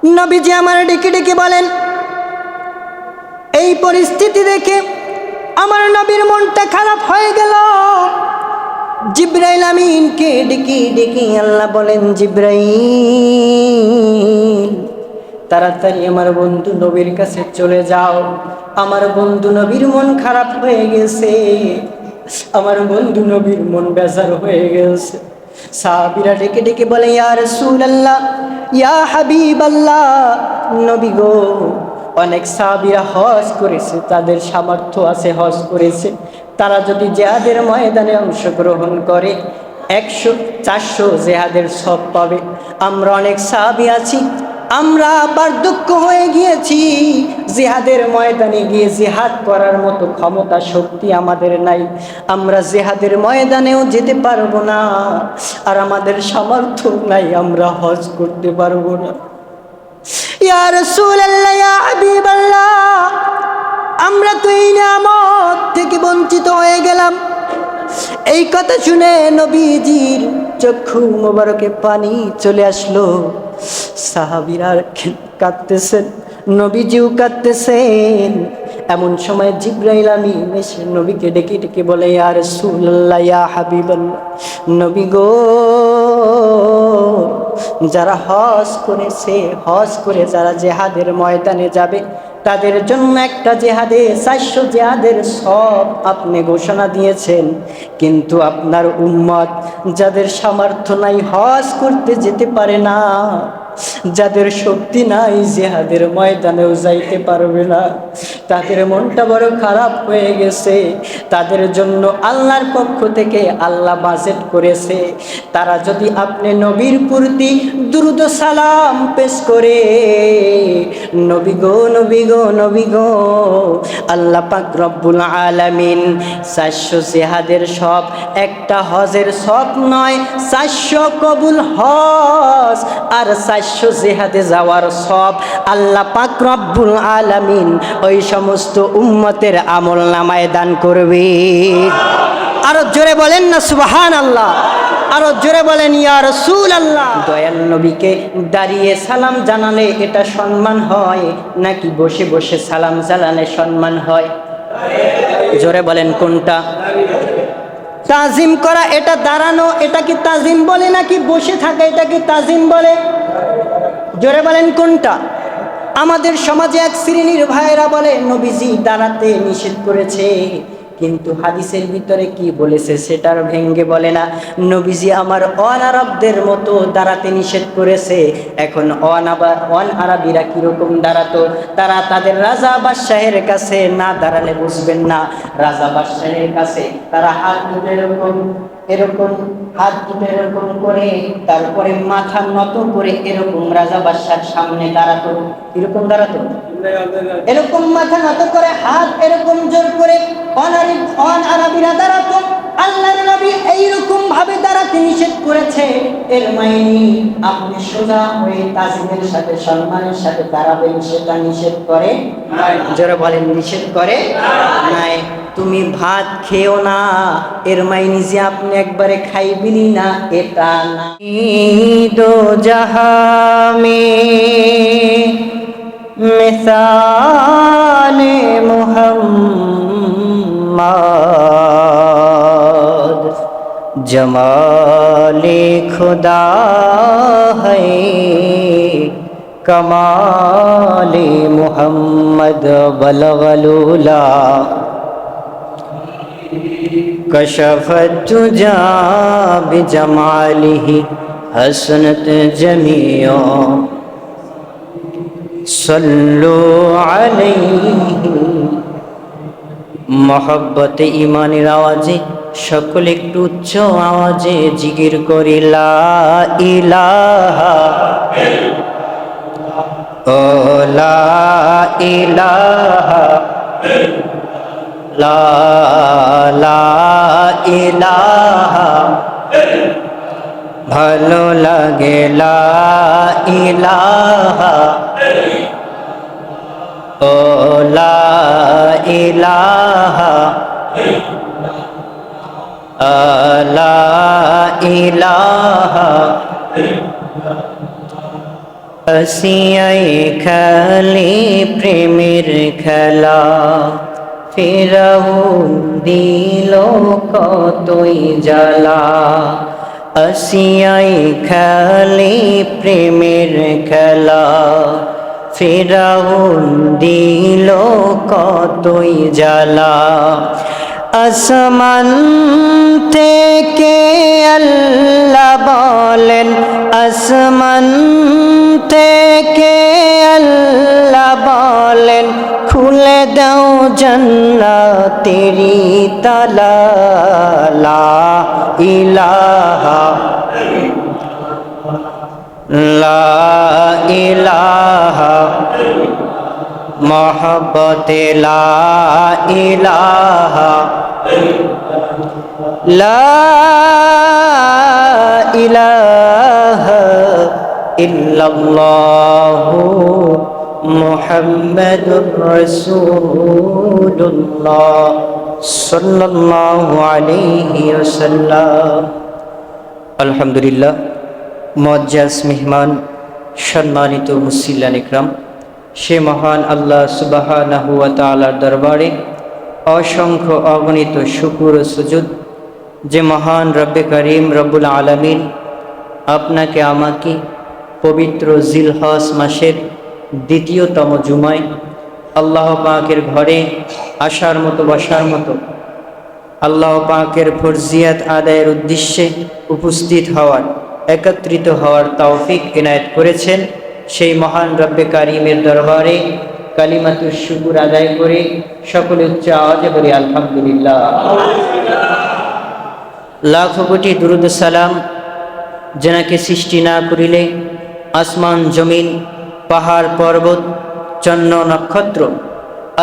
নবীজি আমার ডেকে ডেকে বলেন, এই পরিস্থিতি দেখে আমার নবীর মনটা খারাপ হয়ে গেল। জিবরাইল আমিনকে ডেকে ডেকে আল্লাহ বলেন, জিবরাইল তাড়াতাড়ি আমার বন্ধু নবীর কাছে চলে যাও, আমার বন্ধু নবীর মন খারাপ হয়ে গেছে, আমার বন্ধু নবীর মন বেজার হয়ে গেছে। সাহাবীরা ডেকে ডেকে বলে, ইয়া রাসূলুল্লাহ, ইয়া হাবিবাল্লাহ, নবী গো, অনেক সাহাবীরা হজ করেছে, তাদের সামর্থ্য আছে, হজ করেছে, তারা যদি জিহাদের ময়দানে অংশগ্রহণ করে 100-400 জিহাদের সওয়াব পাবে। আমরা অনেক সাহাবী আছি, আমরা বার্ধক্য হয়ে গিয়েছি, জিহাদের ময়দানে গিয়ে জিহাদ করার মতো ক্ষমতা শক্তি আমাদের নাই, আমরা জিহাদের ময়দানেও যেতে পারবো না, আর আমাদের সামর্থ্য নাই, আমরা হজ করতে পারবো না। ইয়া রাসূলুল্লাহ, ইয়া হাবিবাল্লাহ, আমরা তো এই নিয়ামত থেকে বঞ্চিত হয়ে গেলাম। এই কথা শুনে নবীজির চক্ষু মোবারকে পানি চলে আসলো। সাহাবীরা কাঁদতেছেন, নবীজিও কাঁদতেছেন। এমন সময় জিবরাইল আমিন এসে নবীকে ডেকে ডেকে বলে, ইয়া রাসূলুল্লাহ, ইয়া হাবিবাল্লাহ, নবী গো, যারা হজ করেছে, হজ করে যারা জিহাদের ময়দানে যাবে, তাদের জন্য একটা জিহাদে 400 জিহাদের সওয়াব আপনি ঘোষণা দিয়েছেন। কিন্তু আপনার উম্মত যাদের সামর্থ্য নাই, হজ করতে যেতে পারে না, যাদের শক্তি নাই, জিহাদের ময়দানেও যাইতে পারবে না, তাদের মনটা বড় খারাপ হয়ে গেছে। তাদের জন্য আল্লাহর পক্ষ থেকে আল্লাহ বাজেট করেছে, তারা যদি আপনি নবীর প্রতি দুরূদ সালাম পেশ করে, নবী গো, নবী গো, নবী গো, আল্লাহ পাক রব্বুল আলামিন 400 জিহাদের সওয়াব, একটা হজের সওয়াব নয়, 400 কবুল হজ আর 400 জিহাদে যাওয়ার সওয়াব আল্লাহ পাক রব্বুল আলামিন ওই সমস্ত উম্মতের আমল নামায় দান করবে। আরো জোরে বলেন না সুবহানাল্লাহ, আরো জোরে বলেন ইয়া রাসূলুল্লাহ। দয়াল নবীকে দাঁড়িয়ে সালাম জানালে এটা সম্মান হয়, নাকি বসে বসে সালাম জানালে সম্মান হয়? জোরে বলেন কোনটা? তাজিম করা এটা দাঁড়ানো, এটা কি তাজিম বলে, নাকি বসে থাকা এটা কি তাজিম বলে? জোরে বলেন কোনটা? আমাদের সমাজে এক শ্রেণীর ভাইয়েরা বলে নবীজি দাঁড়াতে নিষেধ করেছে, কিন্তু হাদিসের ভিতরে কি বলেছে সেটার ভেঙ্গে বলে না। নবীজি আমার অন আরবদের মতো দাঁড়াতে নিষেধ করেছে। এখন অন আরবিরা কীরকম দাঁড়াতো, তারা তাদের রাজা বাদশাহের কাছে না দাঁড়ালে বুঝবেন না। রাজা বাদশাহের কাছে তারা হাত দুটো এরকম এরকম হাত দুটো এরকম করে, তারপরে মাথা নত করে এরকম রাজা বাদশার সামনে দাঁড়াতো। এরকম দাঁড়াতো, এরকম মাথা নত করে, হাত এরকম জোর করে অন আরবিরা দাঁড়াতো। আল্লাহর নবী এইরকম ভাবে দাঁড়াতে নিষেধ করেছে। এর মাইনি আপনি সোজা হয়ে তাজিমের সাথে সম্মানের সাথে দাঁড়াবেন, সেটা নিষেধ করে নাই। যারা বলেন নিষেধ করে নাই। তুমি ভাত খেও না, এর মাইনি যে আপনি একবারে খাইবেনই না এটা না। দো জাহামে মিসালে মুহাম্মদ জমালে খুদা है कमाले मुहम्मद बलगलूला कशफत तुजा बिजमालिही हसनत जमीओ सल्लु अलैहि। मोहब्बत ईमानेर आवाजे सकले एकटु उच्च आवाजे जिकिर करि ला इलाहा ओ ला इलाहा ला ला इलाहा ভালো লাগে লা ইলাহা ও লা ইলাহা লা ইলাহা আসিয়াই খেলে প্রেমের খেলা, ফিরাউন দিল কতই জ্বালা। আসিয়াই খেলে প্রেমের খেলা, ফিরাউন দিল কতই জ্বালা। আসমান থেকে আল্লাহ বলেন, আসমান থেকে আল্লাহ বলেন, খুলে দাও জান্নাতেরি তালা। লা ইলাহা লা ইলাহা মোহাব্বতে লা ইলাহা লা ইলাহা ইল্লাল্লাহু মুহাম্মাদুর রাসূলুল্লাহ সাল্লাল্লাহু আলাইহি ওয়াসাল্লাম। আলহামদুলিল্লাহ, মুআজ্জাজ মেহমান, সম্মানিত মুসল্লিয়ান ইকরাম, সে মহান আল্লাহ সুবহানাহু ওয়া তাআলার দরবারে অসংখ্য অগণিত শুকর ও সুজুদ, যে মহান রব্বে করিম রব্বুল আলামিন আপনাকে আমাকে পবিত্র জিলহজ মাসের দ্বিতীয়তম জুমায় আল্লাহ পাকের ঘরে আসার মতো, বসার মতো, আল্লাহ পাকের ফরজিয়াত আদায়ের উদ্দেশ্যে উপস্থিত হওয়ার, একত্রিত হওয়ার তৌফিক ইনায়েত করেছেন। সেই মহান রব্বে কারিমের দরবারে কালিমাতুশ শুকুর আদায় করে সকলে উচ্চ আওয়াজে বলি আলহামদুলিল্লাহ। লাখো কোটি দুরুদ সালাম যেনাকে সৃষ্টি না করিলে আসমান জমিন পাহাড় পর্বত চন্দ্র নক্ষত্র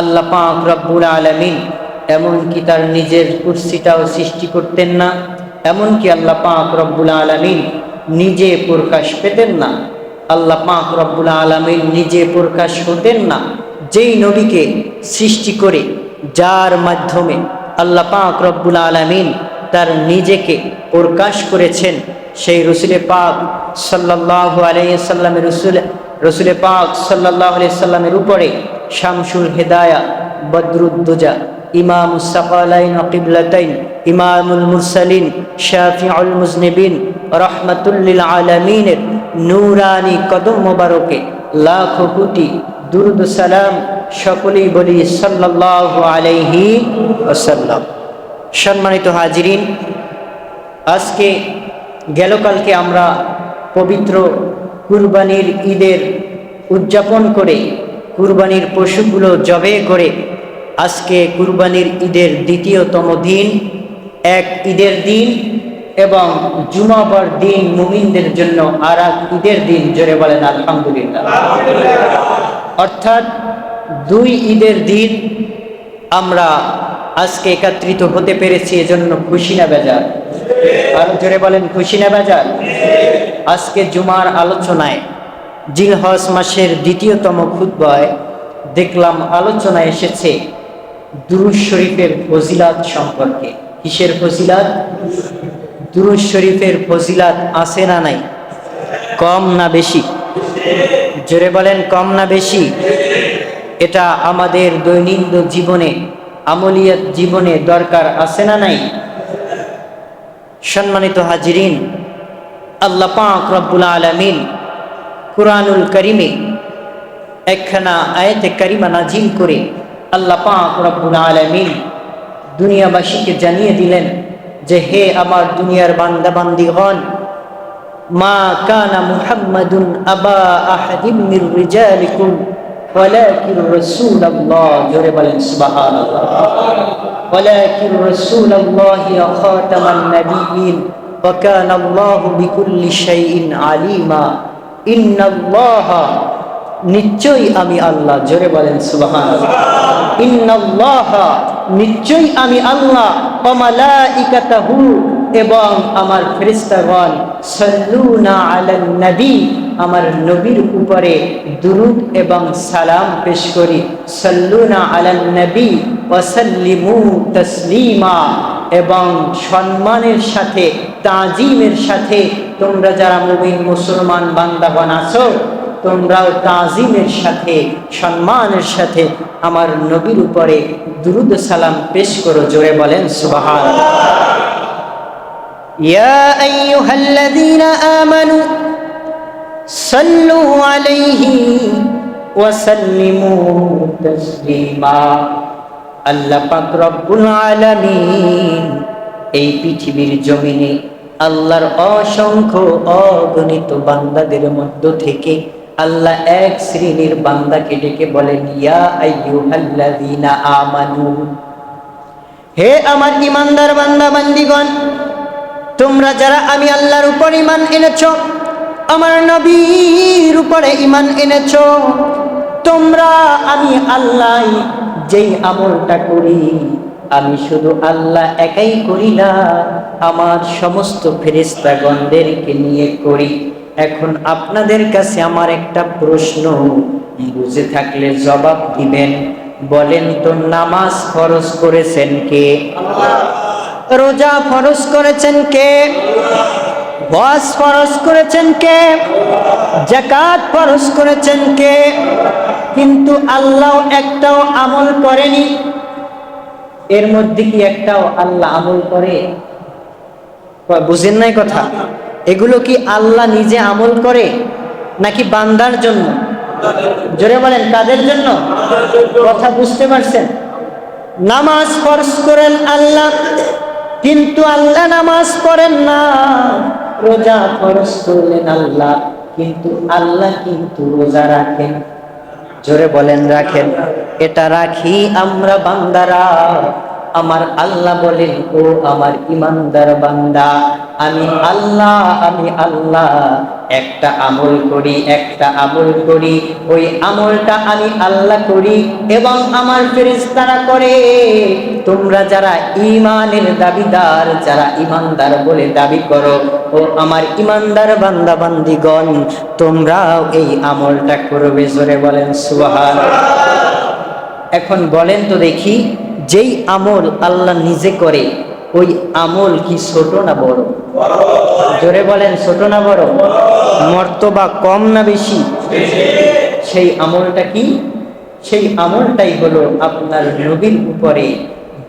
আল্লাহ পাক রব্বুল আলামিন এমনকি তার নিজের কুরসিটাও সৃষ্টি করতেন না, এমনকি আল্লাহ পাক রব্বুল আলামিন নিজে প্রকাশ পেতেন না, আল্লাহ পাক রব্বুল আলামিন নিজে প্রকাশ হতেন না। যেই নবীকে সৃষ্টি করে, যার মাধ্যমে আল্লাহ পাক রব্বুল আলামিন তার নিজেকে প্রকাশ করেছেন, সেই রসুলে পাক সাল্লাল্লাহু আলাইহি সাল্লামের রসুলে পাক সাল্লাল্লাহু আলাইহি সাল্লামের উপরে শামসুল হিদায়া, বদরুদ্দুজা, ইমামুস সাকালাইন ওয়া কিবলাতাইন, ইমামুল মুরসালিন, শাফিউল মুজনিবিন, রাহমাতুল লিল আলামিনের নূরানি কদম মোবারকে লাখো কোটি দুরুদ সালাম সকলেই বলি সাল্লাল্লাহু আলাইহি ওয়াসাল্লাম। সম্মানিত হাজিরিন, আজকে গেলকালকে আমরা পবিত্র কুরবানির ঈদের উদযাপন করে, কুরবানির পশুগুলো জবে করে, আজকে কুরবানির ঈদের দ্বিতীয়তম দিন, এক ঈদের দিন এবং জুমাবার দিন মুমিনদের জন্য আর এক ঈদের দিন। জোরে বলেন আলহামদুলিল্লাহ। অর্থাৎ দুই ঈদের দিন আমরা আজকে একত্রিত হতে পেরেছি, এজন্য খুশি না বেজার? আর জোরে বলেন খুশি না বেজার? আজকে জুমার আলোচনায় জিলহজ মাসের দ্বিতীয়তম খুতবায় দেখলাম আলোচনা এসেছে দুরূদ শরীফের ফজিলাত সম্পর্কে। কিসের ফজিলাত? দুরূদ শরীফের ফজিলাত আছে না নাই? কম না বেশি? জোরে বলেন কম না বেশি? এটা আমাদের দৈনন্দিন জীবনে, আমলিয়াত জীবনে দরকার আছে না নাই? সম্মানিত হাজিরিন, আল্লাহ পাক রব্বুল আলামিন কুরআনুল কারীমে একখানা আয়াতে কারিমা নাজিল করে আল্লাহ পাক রব্বুল আলামিন দুনিয়াবাসীকে জানিয়ে দিলেন যে, হে আমার দুনিয়ার বান্দা বান্দিগণ, মা কানা মুহাম্মাদুন আবা আহাদিম মির রিজালিকুম ওয়ালাকিন রাসূলুল্লাহ। জোরে বলেন সুবহানাল্লাহ। ওয়ালাকিন রাসূলুল্লাহ ওয়া খাতামান নাবিয়্যিন ওয়া কানা আল্লাহু বিকুল্লি শাইইন আলিমা। ইন্নাল্লাহা, নিশ্চয়ই আমি আল্লাহ। জোরে বলেন সুবহানাল্লাহ। ইন্নাল্লাহা, নিশ্চয়ই আমি আল্লাহ, ওয়া মালাইকাতাহু, এবং আমার ফেরেশতাগণ, সাল্লুনা আলান নবী, আমার নবীর উপরে দুরূদ এবং সালাম পেশ করি। সাল্লুনা আলান নবী ওয়া সাল্লিমু তাসলিমা, এবং সম্মানের সাথে, তাজিমের সাথে তোমরা যারা মুমিন মুসলমান বান্দাগণ আছো, তোমরাও তাজিমের সাথে সম্মানের সাথে আমার নবীর উপরে দুরূদ সালাম পেশ করো। জোরে বলেন সুবহানাল্লাহ। ইয়া আইয়ুহাল্লাযীনা আমানু সাল্লু আলাইহি ওয়া সাল্লিমু তাসলিমা। আল্লাহ পাক রব্বুল আলামিন এই পৃথিবীর জমিনে আল্লাহর অসংখ্য অগণিত বান্দাদের মধ্য থেকে আল্লাহ এক শ্রেণীর বান্দাকে ডেকে বলেন, ইয়া আইয়ুহাল্লাযীনা আমানু, হে আমার ঈমানদার বান্দা বান্দীগণ, তোমরা যারা আমি আল্লাহর উপর ঈমান এনেছো, আমার নবীর উপরে ঈমান এনেছো, তোমরা আমি আল্লাহ যেই আমলটা করি আমি শুধু আল্লাহ একাই করি না, আমার সমস্ত ফেরেশতাগণদেরকে নিয়ে করি। এখন আপনাদের কাছে আমার একটা প্রশ্ন, বুঝে থাকলে জবাব দিবেন। বলেন তো, নামাজ ফরজ করেছেন কে? আল্লাহ। রোজা ফরজ করেছেন কে? হজ ফরজ করেছেন কে? যাকাত ফরজ করেছেন কে? কিন্তু আল্লাহ একটাও আমল করেনি। এর মধ্যে কি একটাও আল্লাহ আমল করে? বুঝেন নাই কথা? এগুলো কি আল্লাহ নিজে আমল করে নাকি বান্দার জন্য? জোরে বলেন, কাদের জন্য? কথা বুঝতে পারছেন? নামাজ ফরজ করেন আল্লাহ, কিন্তু আল্লাহ নামাজ পড়েন না। রোজা ফরজ করলেন আল্লাহ, কিন্তু আল্লাহ কিন্তু রোজা রাখেন। জোরে বলেন, রাখেন। এটা রাখি আমরা বান্দারা। আমার আল্লাহ বলেন, ও আমার ঈমানদার বান্দা, আমি আল্লাহ একটা আমল করি, ওই আমলটা আমি আল্লাহ করি এবং আমার ফেরেশতারা করে। তোমরা যারা ঈমানের দাবিদার, যারা ঈমানদার বলে দাবি করো, ও আমার ঈমানদার বান্দা বান্দীগণ, তোমরাও এই আমলটা করবে। জোরে বলেন সুবহানাল্লাহ। এখন বলেন তো দেখি, যেই আমল আল্লাহ নিজে করে ওই আমল কি ছোট না বড়? জোরে বলেন, ছোট না বড়? মর্তবা কম না বেশি? সেই আমলটা কি? সেই আমলটাই হলো আপনার নবীর উপরে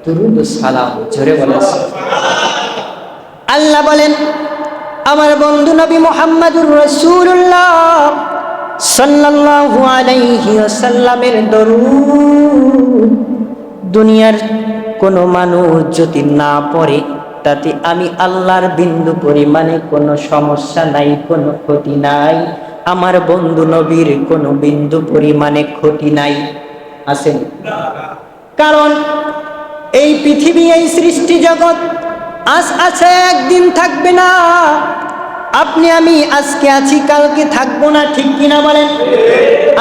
দুরূদ সালাম। জোরে বলেন। আল্লাহ বলেন, আমার বন্ধু নবী মুহাম্মদুর রাসূলুল্লাহ সাল্লাল্লাহু আলাইহি ওয়াসাল্লামের দরুদ দুনিয়ার কোনো মানুষ যদি না পড়ে, তাতে আমি আল্লাহর বিন্দু পরিমাণে কোনো সমস্যা নাই, কোনো ক্ষতি নাই। আমার বন্ধু নবীর কোনো বিন্দু পরিমাণে ক্ষতি নাই। আছে? কারণ এই পৃথিবী, এই সৃষ্টি জগৎ আজ আছে, একদিন থাকবে না। আপনি আমি আজকে আছি, কালকে থাকবো না, ঠিক কিনা বলেন?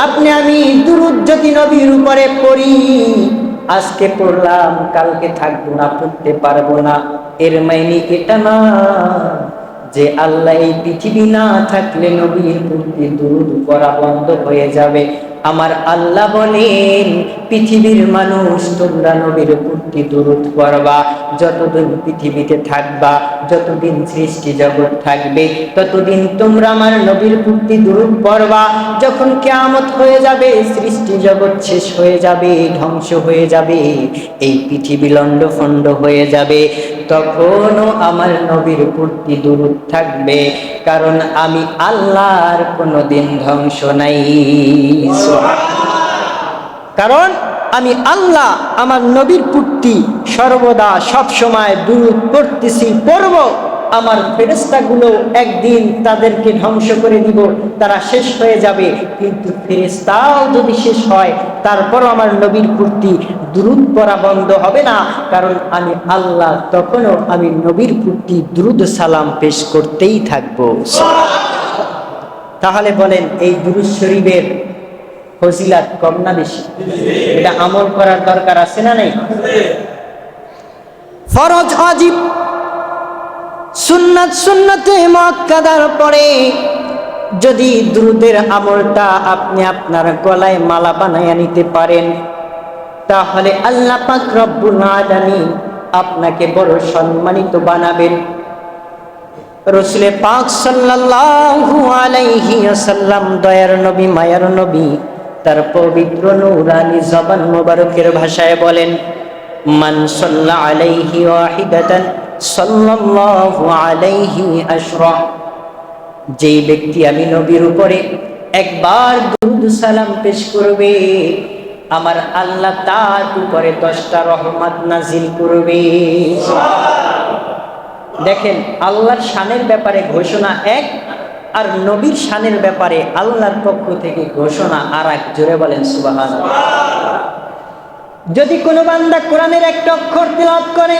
আপনি আমি দুরূদ যদি নবীর উপরে পড়ি, আজকে পড়লাম, কালকে থাকবো না, পড়তে পারবো না, এর মাইনে এটা না যে আল্লাহ এই পৃথিবী না থাকলে নবীর প্রতি দুরূদ পড়া বন্ধ হয়ে যাবে। আমার আল্লাহ বলেন, পৃথিবীর মানুষ তোমরা নবীর প্রতি দুরূদ পড়বা। যতদিন পৃথিবীতে থাকবা, যতদিন সৃষ্টি জগৎ থাকবে, ততদিন তোমরা আমার নবীর প্রতি দুরূদ পড়বা। যখন কিয়ামত হয়ে যাবে, সৃষ্টি জগৎ শেষ হয়ে যাবে, ধ্বংস হয়ে যাবে, এই পৃথিবী লণ্ডভণ্ড হয়ে যাবে, তখনও আমার নবীর প্রতি দুরূদ থাকবে। কারণ আমি আল্লাহর কোনোদিন ধ্বংস নাই। কারণ আমি আল্লাহ আমার নবীর প্রতি সর্বদা সব সময় দুরূদ পড়তেছি, পড়ব। আমার ফেরেশতাগুলো একদিন তাদেরকে ধ্বংস করে দিব, তারা শেষ হয়ে যাবে। কিন্তু ফেরেশতাও যদি শেষ হয়, তারপরও আমার নবীর প্রতি দুরূদ পড়া বন্ধ হবে না। কারণ আমি আল্লাহ তখনও আমি নবীর প্রতি দুরূদ সালাম পেশ করতেই থাকব। তাহলে বলেন, এই দুরূদ শরীফের ফজিলাত কম না বেশি? এটা আমল করার দরকার আছে না নাই? ফরজ, ওয়াজিব, সুন্নাত, সুন্নতে মুআক্কাদার পরে যদি দুরূদের আমলটা আপনি আপনার গলায় মালা বানায়া নিতে পারেন, তাহলে আল্লাহ পাক রব্বুল আলামিন আপনাকে বড় সম্মানিত বানাবেন। রাসূল পাক সাল্লাল্লাহু আলাইহি ওয়াসাল্লাম দয়ার নবী মায়ার নবী তার পবিত্র নূরানি জবান মোবারকের ভাষায় বলেন, মান সাল্লা আলাইহি ওয়াহিদাতান সাল্লাল্লাহু আলাইহি আশরা। যেই ব্যক্তি আমি নবীর উপরে একবার দুরূদ সালাম পেশ করবে, আমার আল্লাহ তার উপরে 10টা রহমত নাজিল করবে। দেখেন, আল্লাহর শানের ব্যাপারে ঘোষণা এক, আর নবীর শানের ব্যাপারে আল্লাহর পক্ষ থেকে ঘোষণা আর এক। জোরে বলেন সুবহানাল্লাহ। যদি কোনো বান্দা কোরআনের একটা অক্ষর তিলাওয়াত করে,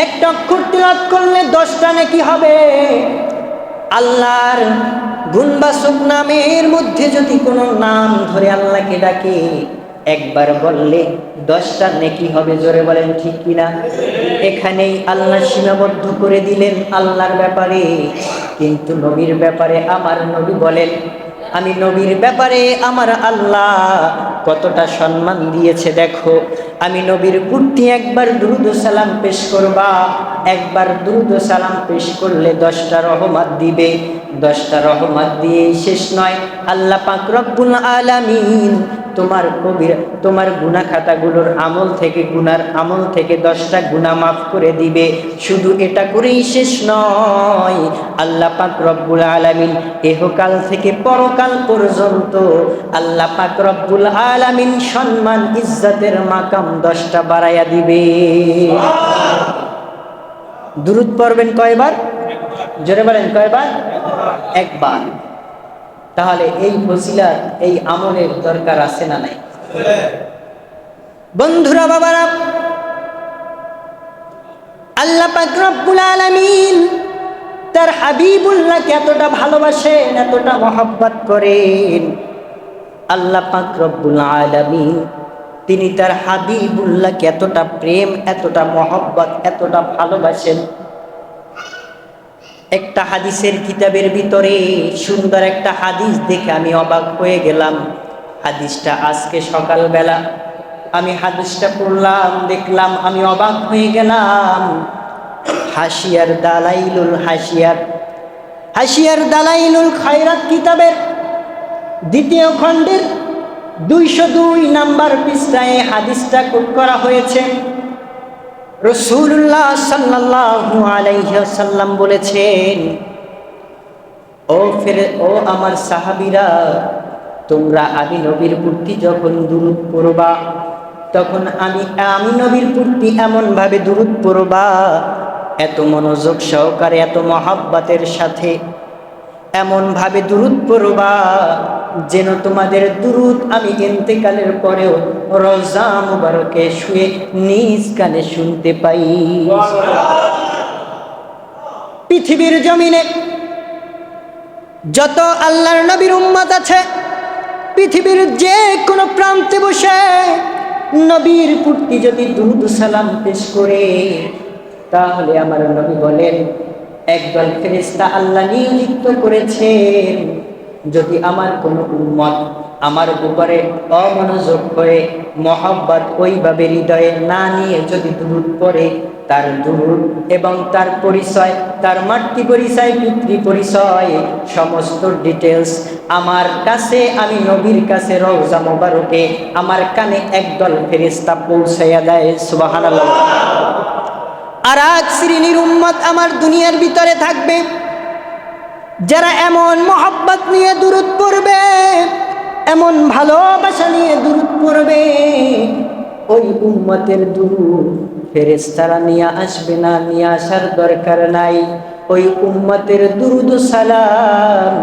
একটা অক্ষর তিলাওয়াত করলে 10টা নেকি হবে। আল্লাহর গুণবাচক নামের মধ্যে যদি কোনো নাম ধরে আল্লাহকে ডাকে, একবার বললে 10টা নেকি হবে। জোরে বলেন ঠিক কিনা? এখানেই আল্লাহ সীমাবদ্ধ করে দিলেন আল্লাহর ব্যাপারে। কিন্তু নবীর ব্যাপারে আমার নবী বলেন, আমি নবীর ব্যাপারে আমার আল্লাহ কতটা সম্মান দিয়েছে দেখো। আমি নবীর প্রতি একবার দুরূদ ও সালাম পেশ করবা, একবার দুরূদ ও সালাম পেশ করলে 10টা রহমত দিবে। 10টা রহমত দিয়ে শেষ নয়, আল্লাহ পাক রব্বুল আলামিন তোমার গুনাহ খাতাগুলোর আমল থেকে, গুনার আমল থেকে 10টা গুনাহ মাফ করে দিবে। শুধু এটা করেই শেষ নয়, আল্লাহ পাক রব্বুল আলামিন ইহকাল থেকে পরকাল পর্যন্ত আল্লাহ পাক রব্বুল আলামিন সম্মান ইজ্জতের মাকাম 10টা বাড়াইয়া দিবে। দুরূদ পড়বেন কয়বার? জোরে বলেন কয়বার? একবার। তাহলে এই ফজিলত, এই আমলের দরকার আছে না নাই? বন্ধুরা, বাবারা, আল্লাহ পাক রব্বুল আলামিন তার হাবিবুল্লাহকে এতটা ভালোবাসেন, এতটা মহব্বত করেন। আল্লাহ পাক রব্বুল আলামিন তিনি তার হাবিবুল্লাহকে এতটা প্রেম, এতটা মহব্বত, এতটা ভালোবাসেন। একটা হাদিসের কিতাবের ভিতরে সুন্দর একটা হাদিস দেখে আমি অবাক হয়ে গেলাম। হাদিসটা আজকে সকালবেলা আমি হাদিসটা পড়লাম, দেখলাম, আমি অবাক হয়ে গেলাম। হাসিয়ার দালাইলুল খায়রাত কিতাবের 2য় খণ্ডের 202 নাম্বার পৃষ্ঠায় হাদিসটা কোট করা হয়েছে। রাসূলুল্লাহ সাল্লাল্লাহু আলাইহি ওয়াসাল্লাম বলেছেন, ও আমার সাহাবীরা, তোমরা আমি নবীর প্রতি যখন দুরূদ পড়বা, তখন আমি নবীর প্রতি এমন ভাবে দুরূদ পড়বা, এত মনোযোগ সহকারে, এত মহব্বতের সাথে এমন ভাবে দুরূদ পড়বা যেন তোমাদের দুরূদ আমি ইন্তেকালের পরেও রওজা মুবারকে শুয়ে নিজ কানে শুনতে পাই। পৃথিবীর জমিনে যত আল্লাহর নবীর উম্মত আছে, পৃথিবীর যে কোনো প্রান্তে বসে নবীর প্রতি যদি দুরূদ সালাম পেশ করে, তাহলে আমার নবী বলেন, একদল ফেরেশতা আল্লাহ নিযুক্ত করেছেন, যদি আমার কোনো উম্মত আমার উপরে অমনোযোগ হয়ে মহব্বত ওইভাবে হৃদয়ে না নিয়ে যদি দুরূদ পড়ে, তার দুরূদ এবং তার পরিচয়, তার মাতৃ পরিচয়, পিতৃ পরিচয়, সমস্ত ডিটেলস আমার কাছে, আমি নবীর কাছে রওজা মোবারকে আমার কানে একদল ফেরেশতা পৌঁছাইয়া দেয়। সুবহানাল্লাহ। আর এক শ্রেণীর উম্মত আমার দুনিয়ার ভিতরে থাকবে, যারা এমন মহব্বত নিয়ে দুরূদ পড়বে, এমন ভালোবাসা নিয়ে দুরূদ পড়বে, ওই উম্মতের দুরূদ ফেরেশতারা নিয়ে আসবে না, নিয়ে আসার দরকার নাই। ওই উম্মতের দুরূদ সালাম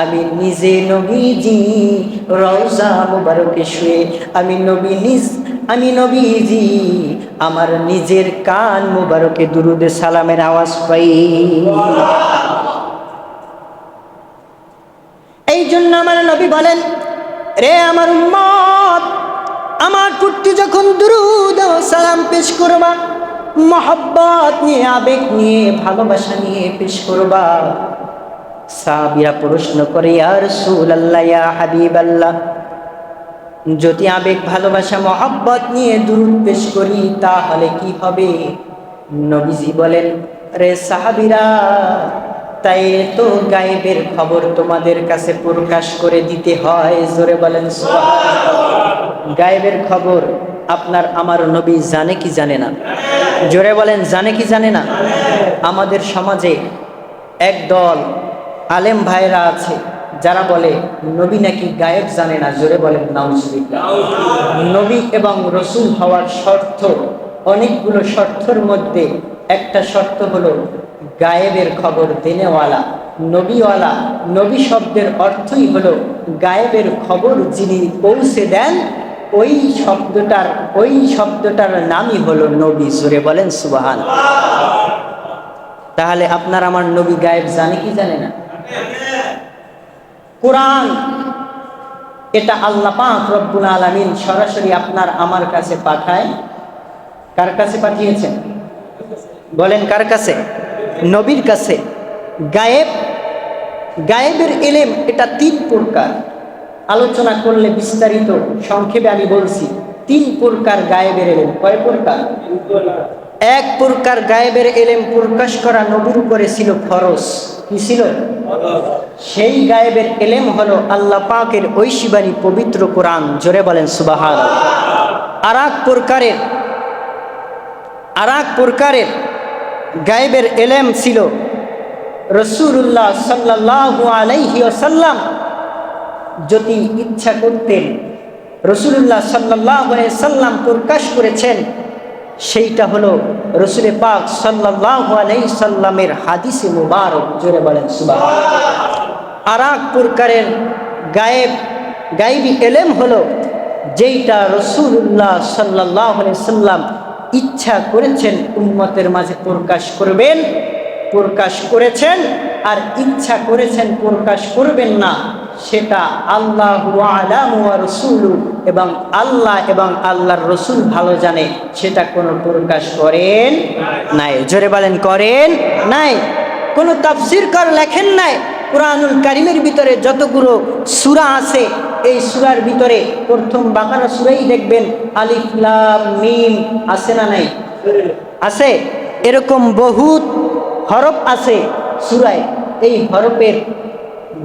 আমি নিজে নবীজি রওজা মুবারকে শুয়ে আমি নবীজি আমার নিজের কান মুবারকে দুরূদ সালামের আওয়াজ পাই। এই জন্য আমার নবী বলেন, রে আমার উম্মত, আমার প্রতি যখন দুরূদ ও সালাম পেশ করবা, মহব্বত নিয়ে, আবেগ নিয়ে, ভালোবাসা নিয়ে পেশ করবা। সাহাবীরা প্রশ্ন করে, ইয়া রাসূলুল্লাহ, ইয়া হাবিবাল্লাহ, যদি আবেগ, ভালোবাসা, মহব্বত নিয়ে দুরূদ পেশ করি তাহলে কি হবে? নবীজি বলেন, রে সাহাবীরা, তাই তো গায়েবের খবর তোমাদের কাছে প্রকাশ করে দিতে হয়। জোরে বলেন সুবহানাল্লাহ। গায়েবের খবর আপনার আমার নবী জানে কি জানে না? জোরে বলেন, জানে কি জানে না? আমাদের সমাজে একদল আলেম ভাইরা আছে যারা বলে নবী নাকি গায়েব জানে না। জোরে বলেন নাউজুবিল্লাহ। নবী এবং রসুল হওয়ার শর্ত অনেকগুলো, শর্তের মধ্যে একটা শর্ত হলো গায়েবের খবর দেনেওয়ালা, নবীওয়ালা। নবী শব্দের অর্থই হলো গায়েবের খবর যিনি পৌঁছে দেন। ওই শব্দটার নামই হলো নবী। জোরে বলেন সুবহানাল্লাহ। তাহলে আপনার আমার নবী গায়েব জানে কি জানে না? কোরআন এটা আল্লাহ পাক রব্বুল আলামিন সরাসরি আপনার আমার কাছে পাঠায়। কার কাছে পাঠিয়েছেন? বলেন কার কাছে? নবীর কাছে। গায়েবের ইলম এটা 3 প্রকার। আলোচনা করলে বিস্তারিত, সংক্ষেপে আমি বলছি 3 প্রকার গায়েবের ইলম। কয় প্রকার? 1 প্রকার গায়েবের ইলম প্রকাশ করা নবীর উপরে ছিল ফরজ। কি ছিল? সেই গায়েবের ইলম হলো আল্লাহ পাকের ঐশী বাণী পবিত্র কোরআন। জোরে বলেন সুবহানাল্লাহ। আর এক প্রকারের গায়েবের ইলম ছিল রাসূলুল্লাহ সাল্লাল্লাহু আলাইহি ওয়াসাল্লাম যদি ইচ্ছা করতেন, রাসূলুল্লাহ সাল্লাল্লাহু আলাইহি সাল্লাম প্রকাশ করেছেন, সেইটা হলো রাসূল পাক সাল্লাল্লাহু আলাইহি সাল্লামের হাদিসে মুবারক। জোরে বলেন সুবহানাল্লাহ। আর এক প্রকারের গায়েবী ইলম হলো যেইটা রাসূলুল্লাহ সাল্লাল্লাহু আলাইহি সাল্লাম ইচ্ছা করেছেন উম্মতের মাঝে প্রকাশ করবেন, প্রকাশ করেছেন, আর ইচ্ছা করেছেন প্রকাশ করবেন না, সেটা আল্লাহু আ'লামু ওয়া রাসূলু, এবং আল্লাহ এবং আল্লাহর রসুল ভালো জানে, সেটা কোনো প্রকাশ করেন নাই। জোরে বলেন করেন নাই। কোনো তাফসীরকার লেখেন নাই কুরআনুল কারীমের ভিতরে যতগুলো সূরা আছে, এই সূরার ভিতরে প্রথম বাকারা সূরাই দেখবেন আলিফ লাম মিম আছে না নাই? আছে। এরকম বহুত হরফ আছে সূরায়। এই হরফের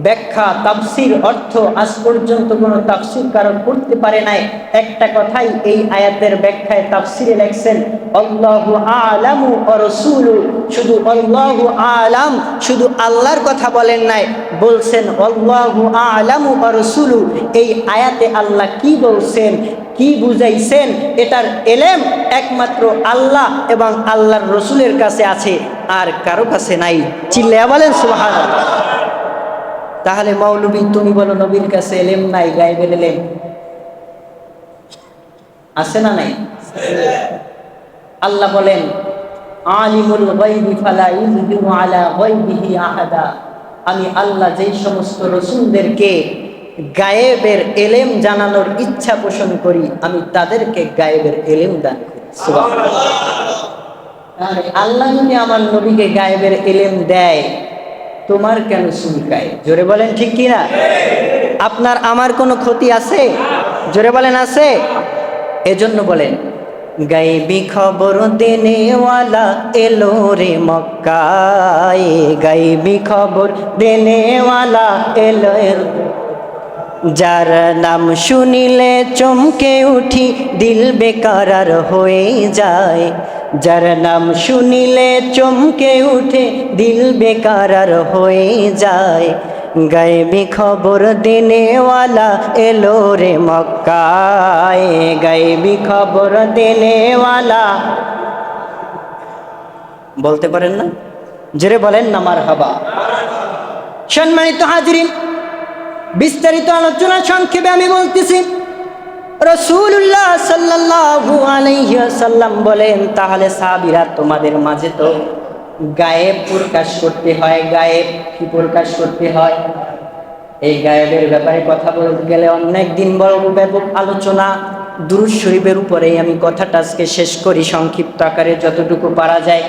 ব্যাখ্যা, তাফসীর, অর্থ আজ পর্যন্ত কোনো তাফসীরকারক করতে পারে নাই। একটা কথাই এই আয়াতের ব্যাখ্যায় তাফসীরে লেখছেন আল্লাহু আ'লামু ওয়া রাসূলু। শুধু আল্লাহু আ'লাম, শুধু আল্লাহর কথা বলেন নাই, বলছেন আল্লাহু আ'লামু ওয়া রাসূলু। এই আয়াতে আল্লাহ কি বলছেন, কি বুঝাইছেন, এটার ইলম একমাত্র আল্লাহ এবং আল্লাহর রসুলের কাছে আছে, আর কারো কাছে নাই। চিল্লায়া বলেন সুবহানাল্লাহ। তাহলে মৌলবী তুমি বলো নবীর কাছে ইলম নাই, গায়েবের ইলম আছে না নাই? আল্লাহ বলেন আলিমুল গায়বি ফালা ইউযহিরু আলা গায়বিহি আহাদা। আমি আল্লাহ যেই সমস্ত রাসূলদেরকে গায়েবের ইলম জানানোর ইচ্ছা পোষণ করি, আমি তাদেরকে গায়েবের ইলম দান করি। সুবহানাল্লাহ। তাহলে আল্লাহ যদি আমার নবীকে গায়েবের ইলম দেয়, তোমার কেন চুলকায়? জোরে বলেন ঠিক কি না? আপনার আমার কোনো ক্ষতি আছে? জোরে বলেন আছে? এজন্য বলেন গায়েবী খবর দেনেওয়ালা এলো রে মক্কায়, গায়েবী খবর দেনেওয়ালা এলো, যার নাম শুনিলে চমকে উঠি দিল বেকারার হয়ে যায়, যার নাম শুনিলে চমকে উঠে দিল বেকারার হয়ে যায়, গায়েবী খবর দেনেওয়ালা এলো রে মক্কায়, গায়েবী খবর দেনেওয়ালা। বলতে পারেন না? জোরে বলেন না মারহাবা। সম্মানিত হাজিরিন, বিস্তারিত আলোচনা সংক্ষেপে আমি বলতেছি। রাসূলুল্লাহ সাল্লাল্লাহু আলাইহি ওয়াসাল্লাম বলেন, তাহলে সাহাবীরা তোমাদের মাঝে তো গায়েব প্রকাশ করতে হয়। গায়েব কি প্রকাশ করতে হয়? এই গায়েবের ব্যাপারে কথা বলতে গেলে অনেক দিন বলবো, ব্যাপক আলোচনা। দুরূদ শরীফের উপরেই আমি কথাটা আজকে শেষ করি সংক্ষিপ্ত আকারে যতটুকু পারা যায়।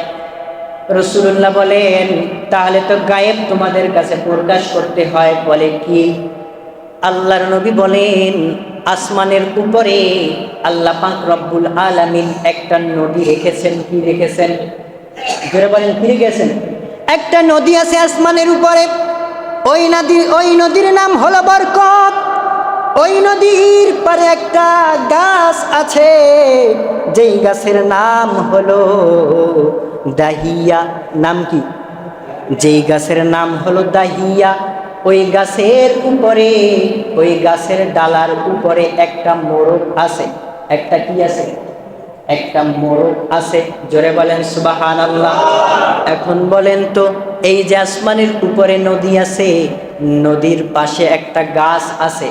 রাসূলুল্লাহ বলেন, তাহলে তো গায়েব তোমাদের কাছে প্রকাশ করতে হয়। বলে কি? আল্লাহর নবী বলেন, আসমানের উপরে আল্লাহ পাক রব্বুল আলামিন একটা নদী রেখেছেন। কি রেখেছেন? জোরে বলেন ফিরে গেছেন। একটা নদী আছে আসমানের উপরে, ওই নদীর নাম হলো বরকত। ওই নদীর পারে একটা গাছ আছে, যেই গাছের নাম হলো দাহিয়া। নাম কি? যেই গাছের নাম হলো দাহিয়া। ওই গাছের উপরে, ওই গাছের ডালার উপরে একটা মোরগ আছে। একটা কি আছে? একটা মোরগ আছে। জোরে বলেন সুবহানাল্লাহ। এখন বলেন তো, এই যে আসমানের উপরে নদী আছে, নদীর পাশে একটা গাছ আছে,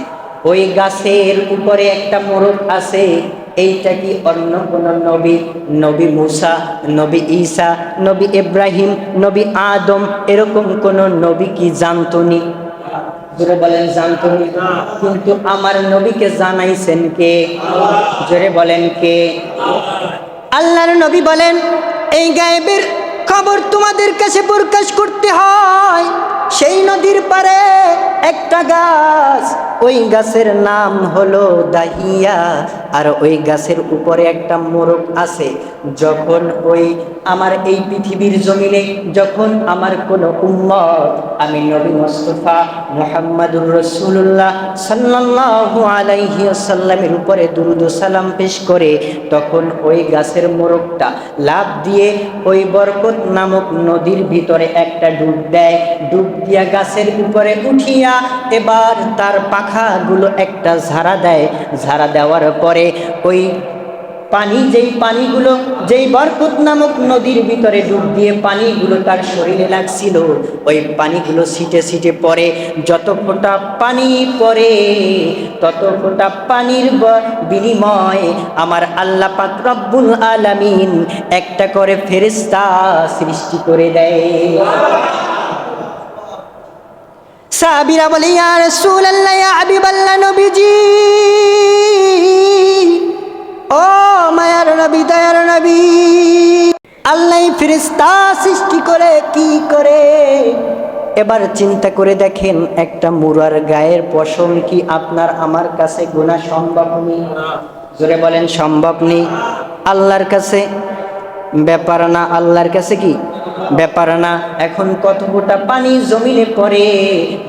ওই গাছের উপরে একটা মোরগ আছে, এইটা কি অন্য কোন নবী, নবী মুসা, নবী ঈসা, নবী ইব্রাহিম, নবী আদম, এরকম কোন নবী কি জানতনি? জোরে বলেন জানতনি? কিন্তু আমার নবীকে জানাইছেন কে? জোরে বলেন কে? আল্লাহর নবী বলেন, এই গায়েবের খবর তোমাদের কাছে প্রকাশ করতে হয়। সেই নদীর পারে একটা গাছ, ওই গাছের নাম হলো দাহিয়া, আর ওই গাছের উপরে একটা মোরগ আছে। যখন ওই আমার এই পৃথিবীর জমিনে, যখন আমার কোন উম্মত, আমি নবী মুস্তাফা মুহাম্মাদুর রাসূলুল্লাহ সাল্লাল্লাহু আলাইহি ওয়াসাল্লামের উপরে দুরূদ ও সালাম পেশ করে, তখন ওই গাছের মোরগটা লাফ দিয়ে ওই বরকত নামক নদীর ভিতরে একটা ডুব দেয়। ডুব দিয়া গাছের উপরে উঠিয়া এবার তার পাখাগুলো একটা ঝাড়া দেয়। ঝাড়া দেওয়ার পরে ওই পানি, যেই পানিগুলো, যেই বরকত নামক নদীর ভিতরে ডুব দিয়ে পানিগুলো তার শরীরে লাগছিল, ওই পানিগুলো ছিটে ছিটে পড়ে। যত ফোঁটা পানি পড়ে, তত ফোঁটা পানির বিনিময়ে আমার আল্লাহ পাক রব্বুল আলামিন একটা করে ফেরেশতা সৃষ্টি করে দেয়। সাহাবীরা বলে, ইয়া রাসূলুল্লাহ, ইয়া হাবিবাল্লাহ, নবীজি, ও মায়ার নবী, দয়ার নবী, আল্লাহ ফেরেশতা সৃষ্টি করে কি করে? এবার চিন্তা করে দেখেন, একটা মুরার গায়ের পশম কি আপনার আমার কাছে গোনা সম্ভব নেই? জোরে বলেন সম্ভব নেই? আল্লাহর কাছে ব্যাপার না। আল্লাহর কাছে কি ব্যাপার না? এখন কত ফোঁটা পানি জমিনে পড়ে,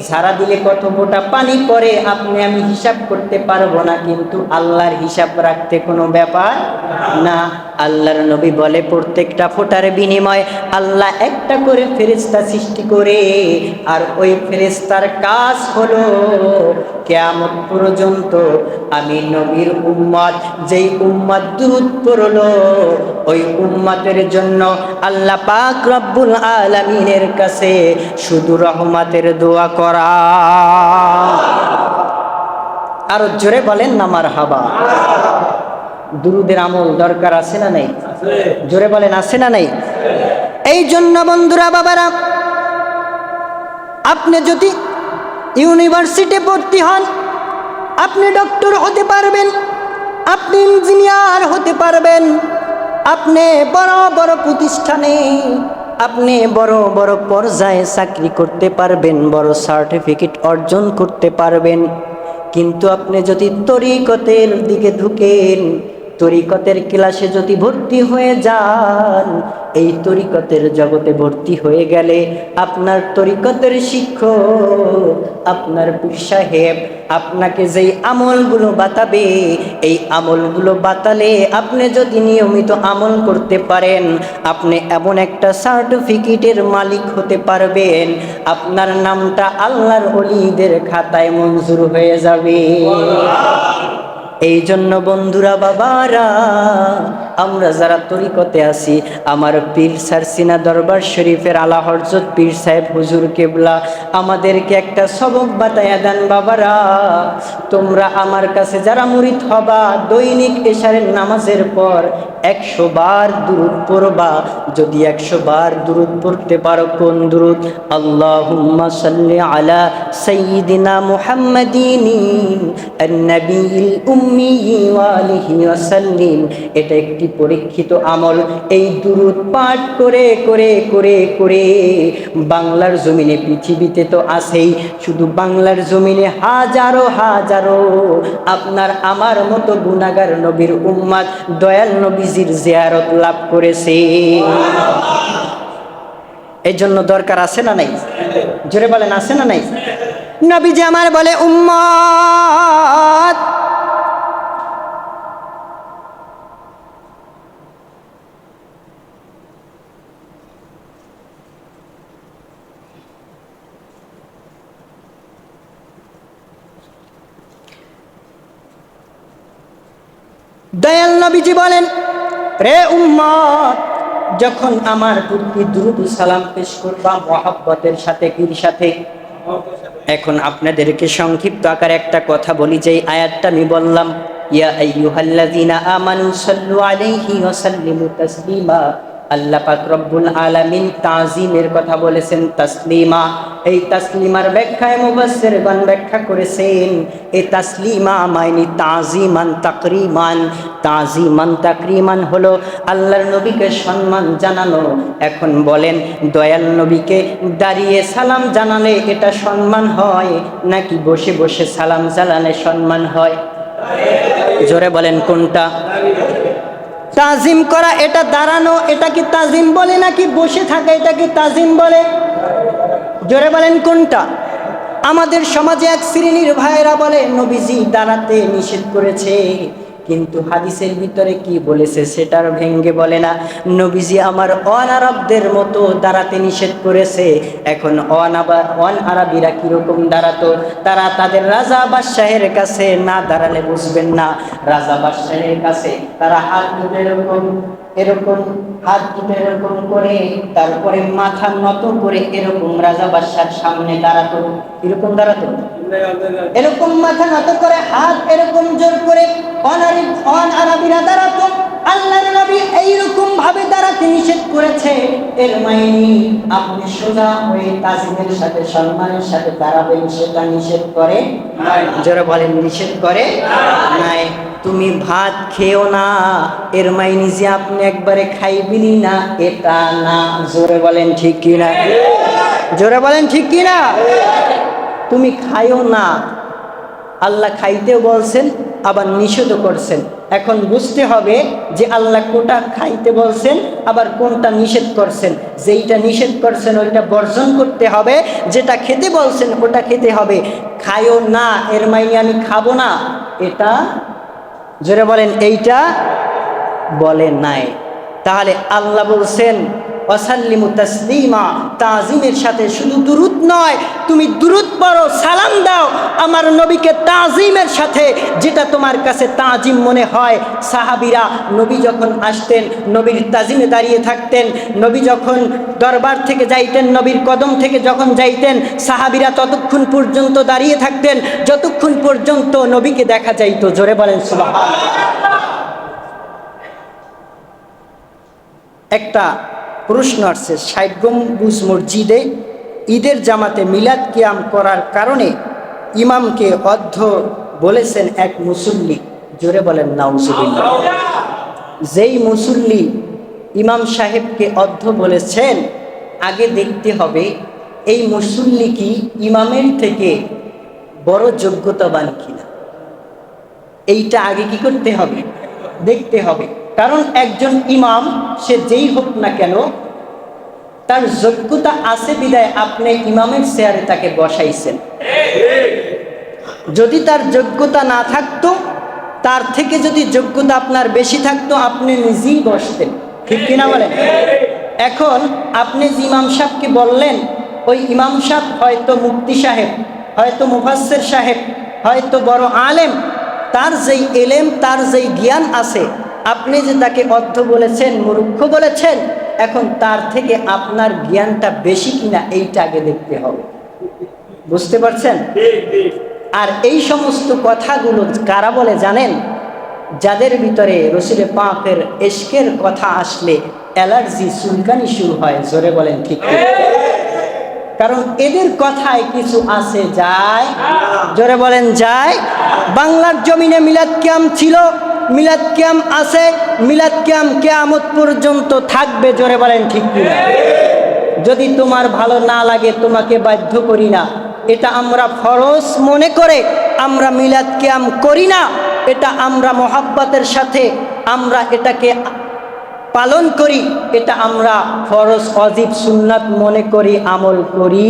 ঝাড়া দিলে কত ফোঁটা পানি পড়ে আপনি আমি হিসাব করতে পারবো না, কিন্তু আল্লাহর হিসাব রাখতে কোনো ব্যাপার না। আল্লাহর নবী বলে, প্রত্যেকটা ফোঁটার বিনিময়ে আল্লাহ একটা করে ফেরেশতা সৃষ্টি করে, আর ওই ফেরেশতার কাজ হলো কিয়ামত পর্যন্ত আমি নবীর উম্মত, যেই উম্মত দুরূদ পড়লো, ওই উম্মতের জন্য আল্লাহ পাক রব্বুল আলামিনের কাছে শুধু রহমতের দোয়া করা। আরো জোরে বলেন না মারহাবা। দুরূদের আমল দরকার আছে না নাই? জোরে বলেন আছে না নাই? এই জন্য বন্ধুরা, বাবারা, আপনি যদি ইউনিভার্সিটি ভর্তি হন, আপনি ডক্টর হতে পারবেন, আপনি ইঞ্জিনিয়ার হতে পারবেন, আপনি বড় বড় প্রতিষ্ঠানে, আপনি বড় বড় পর্যায়ে চাকরি করতে পারবেন, বড় সার্টিফিকেট অর্জন করতে পারবেন, কিন্তু আপনি যদি তরিকতের দিকে ঢুকেন, তরিকতের ক্লাসে যদি ভর্তি হয়ে যান, এই তরিকতের জগতে ভর্তি হয়ে গেলে আপনার তরিকতের শিক্ষক, আপনার পীর সাহেব আপনাকে যেই আমলগুলো বাতাবে, এই আমলগুলো বাতালে আপনি যদি নিয়মিত আমল করতে পারেন, আপনি এমন একটা সার্টিফিকেটের মালিক হতে পারবেন, আপনার নামটা আল্লাহর ওলিদের খাতায় মঞ্জুর হয়ে যাবে। এই জন্য বন্ধুরা, বাবারা, আমরা যারা তরিকতে আছি, আমার পীর সারসিনা দরবার শরীফের আলা হযরত পীর সাহেব হুজুর কেবলা আমাদেরকে একটা সবক বাতায়া দেন, বাবারা, তোমরা আমার কাছে যারা মুরিদ হবা, দৈনিক এশারের নামাজের পর 100 বার দুরূদ পড়বা। যদি 100 বার দুরূদ পড়তে পারো, কোন দুরূদ? আল্লাহুম্মা সাল্লি আলা সাইয়্যিদিনা মুহাম্মাদিন আন-নাবিয়্যিল উম্মি ওয়া আলিহি ওয়া সাল্লিম। এটা একটি পরীক্ষিত আমল। এই দুরূদ পাঠ করে করে করে করে বাংলার জমিনে, পৃথিবীতে তো আছেই, শুধু বাংলার জমিনে হাজারো হাজারো আপনার আমার মতো গুনাহগার নবীর উম্মত দয়াল নবীজির জিয়ারত লাভ করেছে। এই জন্য দরকার আছে না নাই? জোরে বলেন আছে না নাই? নবীজি আমার বলে উম্মত দয়াল নবীজি বলেন, রে উম্মত, যখন আমার প্রতি দুরূদ সালাম পেশ করবা মহব্বতের সাথে, কির সাথে? এখন আপনাদেরকে সংক্ষিপ্ত আকারে একটা কথা বলি, যে আয়াতটা আমি বললাম, ইয়া আইয়ুহাল্লাযীনা আমানু সাল্লু আলাইহি ওয়া সাল্লিমু তাসলিমা। আল্লাহ পাক রব্বুল আলামিন তাজিমের কথা বলেছেন তাসলিমা। এই তাসলিমার ব্যাখ্যায় মুফাসসিরগণ ব্যাখ্যা করেছেন, এই তাসলিমা মানে তাজিমান তাকরিমান। তাজিমান তাকরিমান হলো আল্লাহর নবীকে সম্মান জানানো। এখন বলেন, দয়াল নবীকে দাঁড়িয়ে সালাম জানালে এটা সম্মান হয়, নাকি বসে বসে সালাম জানালে সম্মান হয়? জোরে বলেন কোনটা? তাজিম করা এটা দাঁড়ানো, এটা কি তাজিম বলে, নাকি বসে থাকা এটা কি তাজিম বলে? জোরে বলেন কোনটা? আমাদের সমাজে এক শ্রেণীর ভাইয়েরা বলে নবীজি দাঁড়াতে নিষেধ করেছে, কিন্তু হাদিসের ভিতরে কি বলেছে সেটার ভেঙ্গে বলে না। নবীজি আমার অন আরবদের মতো দাঁড়াতে নিষেধ করেছে। এখন অন আরবিরা কিরকম দাঁড়াতো? তারা তাদের রাজা বাদশাহের কাছে না দাঁড়ালে বুঝবেন না। রাজা বাদশাহের কাছে তারা হাত দুটো এরকম এরকম হাত দুটো এরকম করে, তারপরে মাথা নত করে এরকম রাজা বাদশার সামনে দাঁড়াতো। এরকম দাঁড়াতো, এরকম মাথা নত করে হাত এরকম জোর করে অন আরবিরা দাঁড়াতো। আল্লাহর নবী এইরকম ভাবে দাঁড়াতে নিষেধ করেছে। এর মাইনি আপনি সোজা হয়ে তাজিমের সাথে সম্মানের সাথে দাঁড়াবেন, সেটা নিষেধ করে নাই। যারা বলেন নিষেধ করে নাই। তুমি ভাত খেও না, এর মাইনি যে আপনি একবারে খাইবিনি না এটা না। জোরে বলেন ঠিক কিনা? জোরে বলেন ঠিক কিনা? তুমি খাইও না, আল্লাহ খাইতেও বলছেন আবার নিষেধও করছেন। এখন বুঝতে হবে যে আল্লাহ কোনটা খাইতে বলছেন আবার কোনটা নিষেধ করছেন। যেইটা নিষেধ করছেন ওইটা বর্জন করতে হবে, যেটা খেতে বলছেন ওটা খেতে হবে। খাইও না এর মাইনে আমি খাবো না, এটা জোরে বলেন এইটা বলে নাই। তাহলে আল্লাহ বলছেন ওয়াসাল্লিমু তাসলিমা, তাজিমের সাথে শুধু দুরূদ নয়, তুমি দুরূদ পড়ো, সালাম দাও আমার নবীকে তাজিমের সাথে, যেটা তোমার কাছে তাজিম মনে হয়। সাহাবীরা নবী যখন আসতেন নবীর তাজিমে দাঁড়িয়ে থাকতেন। নবী যখন দরবার থেকে যাইতেন, নবীর কদম থেকে যখন যাইতেন, সাহাবীরা ততক্ষণ পর্যন্ত দাঁড়িয়ে থাকতেন যতক্ষণ পর্যন্ত নবীকে দেখা যাইতো। জোরে বলেন সুবহানাল্লাহ। একটা প্রশ্ন আসছে, ৬০ গম্বুজ মসজিদে ঈদের জামাতে মিলাদ কিয়াম করার কারণে ইমামকে অর্ধ বলেছেন এক মুসল্লি। জোরে বলেন নাউজুবিল্লাহ। যেই মুসল্লি ইমাম সাহেবকে অর্ধ বলেছেন, আগে দেখতে হবে এই মুসল্লি কি ইমামের থেকে বড় যোগ্যতাবান কিনা। এইটা আগে কি করতে হবে? দেখতে হবে। কারণ একজন ইমাম সে যেই হোক না কেন, তার যোগ্যতা আছে বিদায় আপনি ইমামের চেয়ারে তাকে বসাইছেন। যদি তার যোগ্যতা না থাকতো, তার থেকে যদি যোগ্যতা আপনার বেশি থাকতো, আপনি নিজেই বসতেন। ঠিক কিনা বলেন? এখন আপনি যে ইমাম সাহেবকে বললেন, ওই ইমাম সাহেব হয়তো মুফতি সাহেব, হয়তো মুফাসসির সাহেব, হয়তো বড় আলেম, তার যেই এলেম তার যেই জ্ঞান আছে, আপনি যে তাকে অর্ধ বলেছেন, মূর্খ বলেছেন, এখন তার থেকে আপনার জ্ঞানটা বেশি কিনা এইটা আগে দেখতে হবে। বুঝতে পারছেন? আর এই সমস্ত কথাগুলো কারা বলে জানেন? যাদের ভিতরে রসুলে পাকের ইশকের কথা আসলে অ্যালার্জি চুলকানি শুরু হয়। জোরে বলেন ঠিক কি? কারণ এদের কথায় কিছু আছে যায়। জোরে বলেন যায়। বাংলার জমিনে মিলাদ কিয়াম ছিল, মিলাদ কিয়াম আছে, মিলাদ কিয়াম কিয়ামত পর্যন্ত থাকবে। জোরে বলেন ঠিক কিনা? যদি তোমার ভালো না লাগে তোমাকে বাধ্য করি না, এটা আমরা ফরজ মনে করে আমরা মিলাদ কিয়াম করি না। এটা আমরা মহাব্বতের সাথে আমরা এটাকে পালন করি, এটা আমরা ফরজ ওয়াজিব সুন্নাত মনে করি, আমল করি।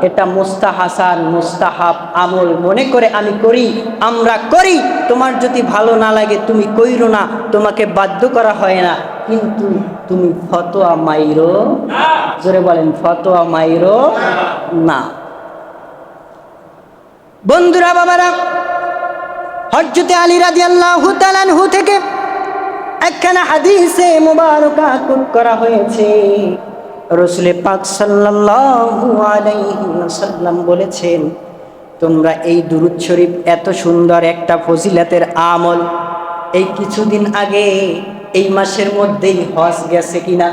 এটা মুস্তাহাসান মুস্তাহাব আমল মনে করে আমি করি, আমরা করি। তোমার যদি ভালো না লাগে তুমি কইরো না, তোমাকে বাধ্য করা হয় না, কিন্তু তুমি ফতোয়া মাইরো, জোরে বলেন ফতোয়া মাইরো না। বন্ধুরা বাবারা, হযরত আলী রাদিয়াল্লাহু তাআলা আনহু থেকে একখানা হাদিসে মুবারকা কোট করা হয়েছে। রাসূল পাক সাল্লাল্লাহু আলাইহি ওয়াসাল্লাম বলেছেন, তোমরা এই দুরূদ শরীফ এত সুন্দর একটা ফজিলতের আমল, এই কিছুদিন আগে এই মাসের মধ্যেই হজ গেছে কিনা,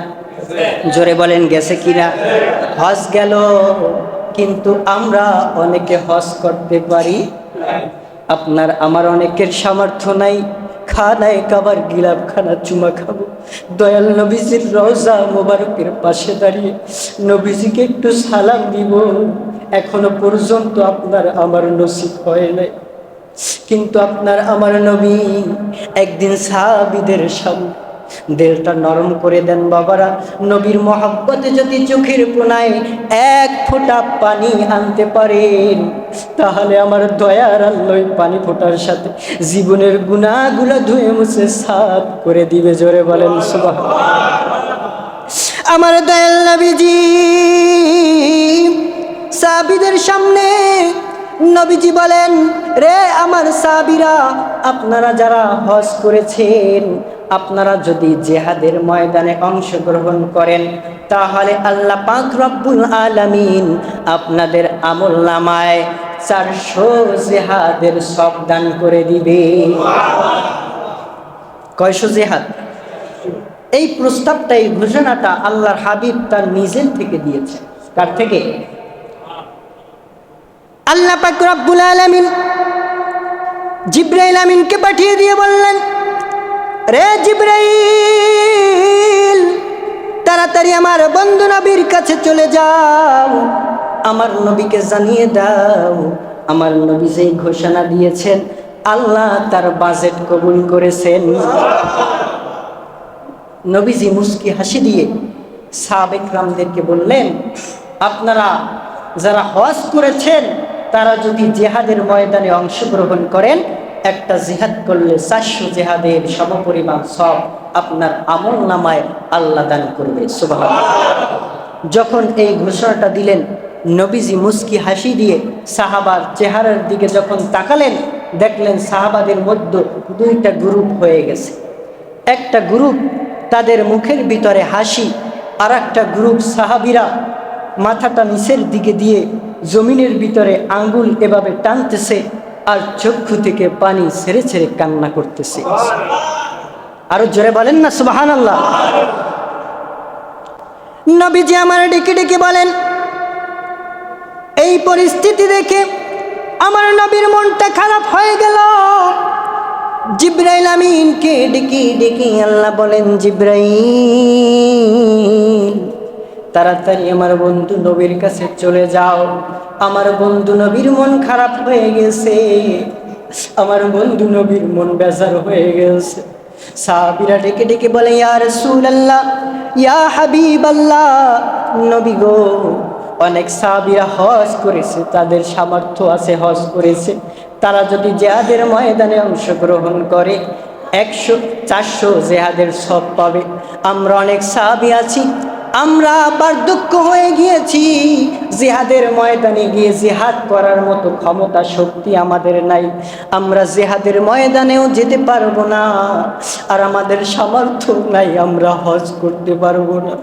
জোরে বলেন গেছে কিনা? হজ গেল, কিন্তু আমরা অনেকে হজ করতে পারি। আপনার আমার অনেকের সামর্থ্য নাই খানায় কাবার গিলাপ খানা চুমা খাবো, দয়াল নবীজির রওজা মোবারকের পাশে দাঁড়িয়ে নবীজিকে একটু সালাম দিব, এখনো পর্যন্ত আপনার আমার নসিব হয় নাই। কিন্তু আপনার আমার নবী একদিন সাহাবীদের সামনে দিলটা নরম করে দেন বাবারা, নবীর মহব্বতে যদি চোখের কোণায় এক ফোঁটা পানি আনতে পারেন, তাহলে আমার দয়ার আল্লাহ পানি ফোঁটার সাথে জীবনের গুনাহগুলো ধুয়ে মুছে সাফ করে দিবে। জোরে বলেন সুবহানাল্লাহ। আমার দয়াল নবীজি সাহাবীদের সামনে নবীজি বলেন, রে আমার সাহাবীরা, আপনারা যারা হজ করেছেন, আপনারা যদি জিহাদের ময়দানে অংশগ্রহণ করেন, তাহলে আল্লাহ পাক রব্বুল আলামিন আপনাদের আমলনামায় 400 জিহাদের সওয়াব দান করে দিবে। কয়শো জিহাদ? এই প্রস্তাবটা, এই ঘোষণাটা আল্লাহর হাবিব তার নিজের থেকে দিয়েছে। কার থেকে? আল্লাহ পাক রব্বুল আলামিন জিবরাইল আমিনকে পাঠিয়ে দিয়ে বললেন, রে জিবরাইল, তাড়াতাড়ি আমার বন্ধু নবীর কাছে চলে যাও, আমার নবীকে জানিয়ে দাও, আমার নবী যেই ঘোষণা দিয়েছেন আল্লাহ তার বাজেট কবুল করেছেন। নবীজি মুস্কি হাসি দিয়ে সাহাবে কিরামদেরকে বললেন, আপনারা যারা হজ করেছেন তারা যদি জিহাদের ময়দানে অংশগ্রহণ করেন, একটা জিহাদ করলে 400 জিহাদের সমপরিমাণ সওয়াব আপনার আমলনামায় আল্লাহ দান করবে। সুবহানাল্লাহ। যখন এই ঘোষণাটা দিলেন, নবীজি মুস্কি হাসি দিয়ে সাহাবার চেহারার দিকে যখন তাকালেন, দেখলেন সাহাবাদের মধ্যে দুইটা গ্রুপ হয়ে গেছে। একটা গ্রুপ তাদের মুখের ভিতরে হাসি, আর একটা গ্রুপ সাহাবীরা মাথাটা নিচের দিকে দিয়ে জমিনের ভিতরে আঙ্গুল এভাবে টানতেছে, আর চক্ষু থেকে পানি ছেড়ে ছেড়ে কান্না করতেছে। আরো জোরে বলেন না সুবহানাল্লাহ। নবীজি আমার ডেকে ডেকে বলেন, এই পরিস্থিতি দেখে আমার নবীর মনটা খারাপ হয়ে গেল। জিবরাইল আমিনকে ডেকে ডেকে আল্লাহ বলেন, জিবরাইল, তাড়াতাড়ি আমার বন্ধু নবীর কাছে চলে যাও, আমার বন্ধু নবীর মন খারাপ হয়ে গেছে, আমার বন্ধু নবীর মন বেজার হয়ে গেছে। সাহাবীরা ডেকে ডেকে বলে, ইয়া রাসূলুল্লাহ, ইয়া হাবিবাল্লাহ, নবী গো, অনেক সাহাবীরা হজ করেছে, তাদের সামর্থ্য আছে, হজ করেছে, তারা যদি জিহাদের ময়দানে অংশগ্রহণ করে 100-400 জিহাদের সওয়াব পাবে। আমরা অনেক সাহাবী আছি, আমরা বার্ধক্য হয়ে গিয়েছি, জিহাদের ময়দানে গিয়ে জিহাদ করার মতো ক্ষমতা শক্তি আমাদের নাই, আমরা জিহাদের ময়দানেও যেতে পারবো না, আর আমাদের সামর্থ্য নাই, আমরা হজ করতে পারবো না।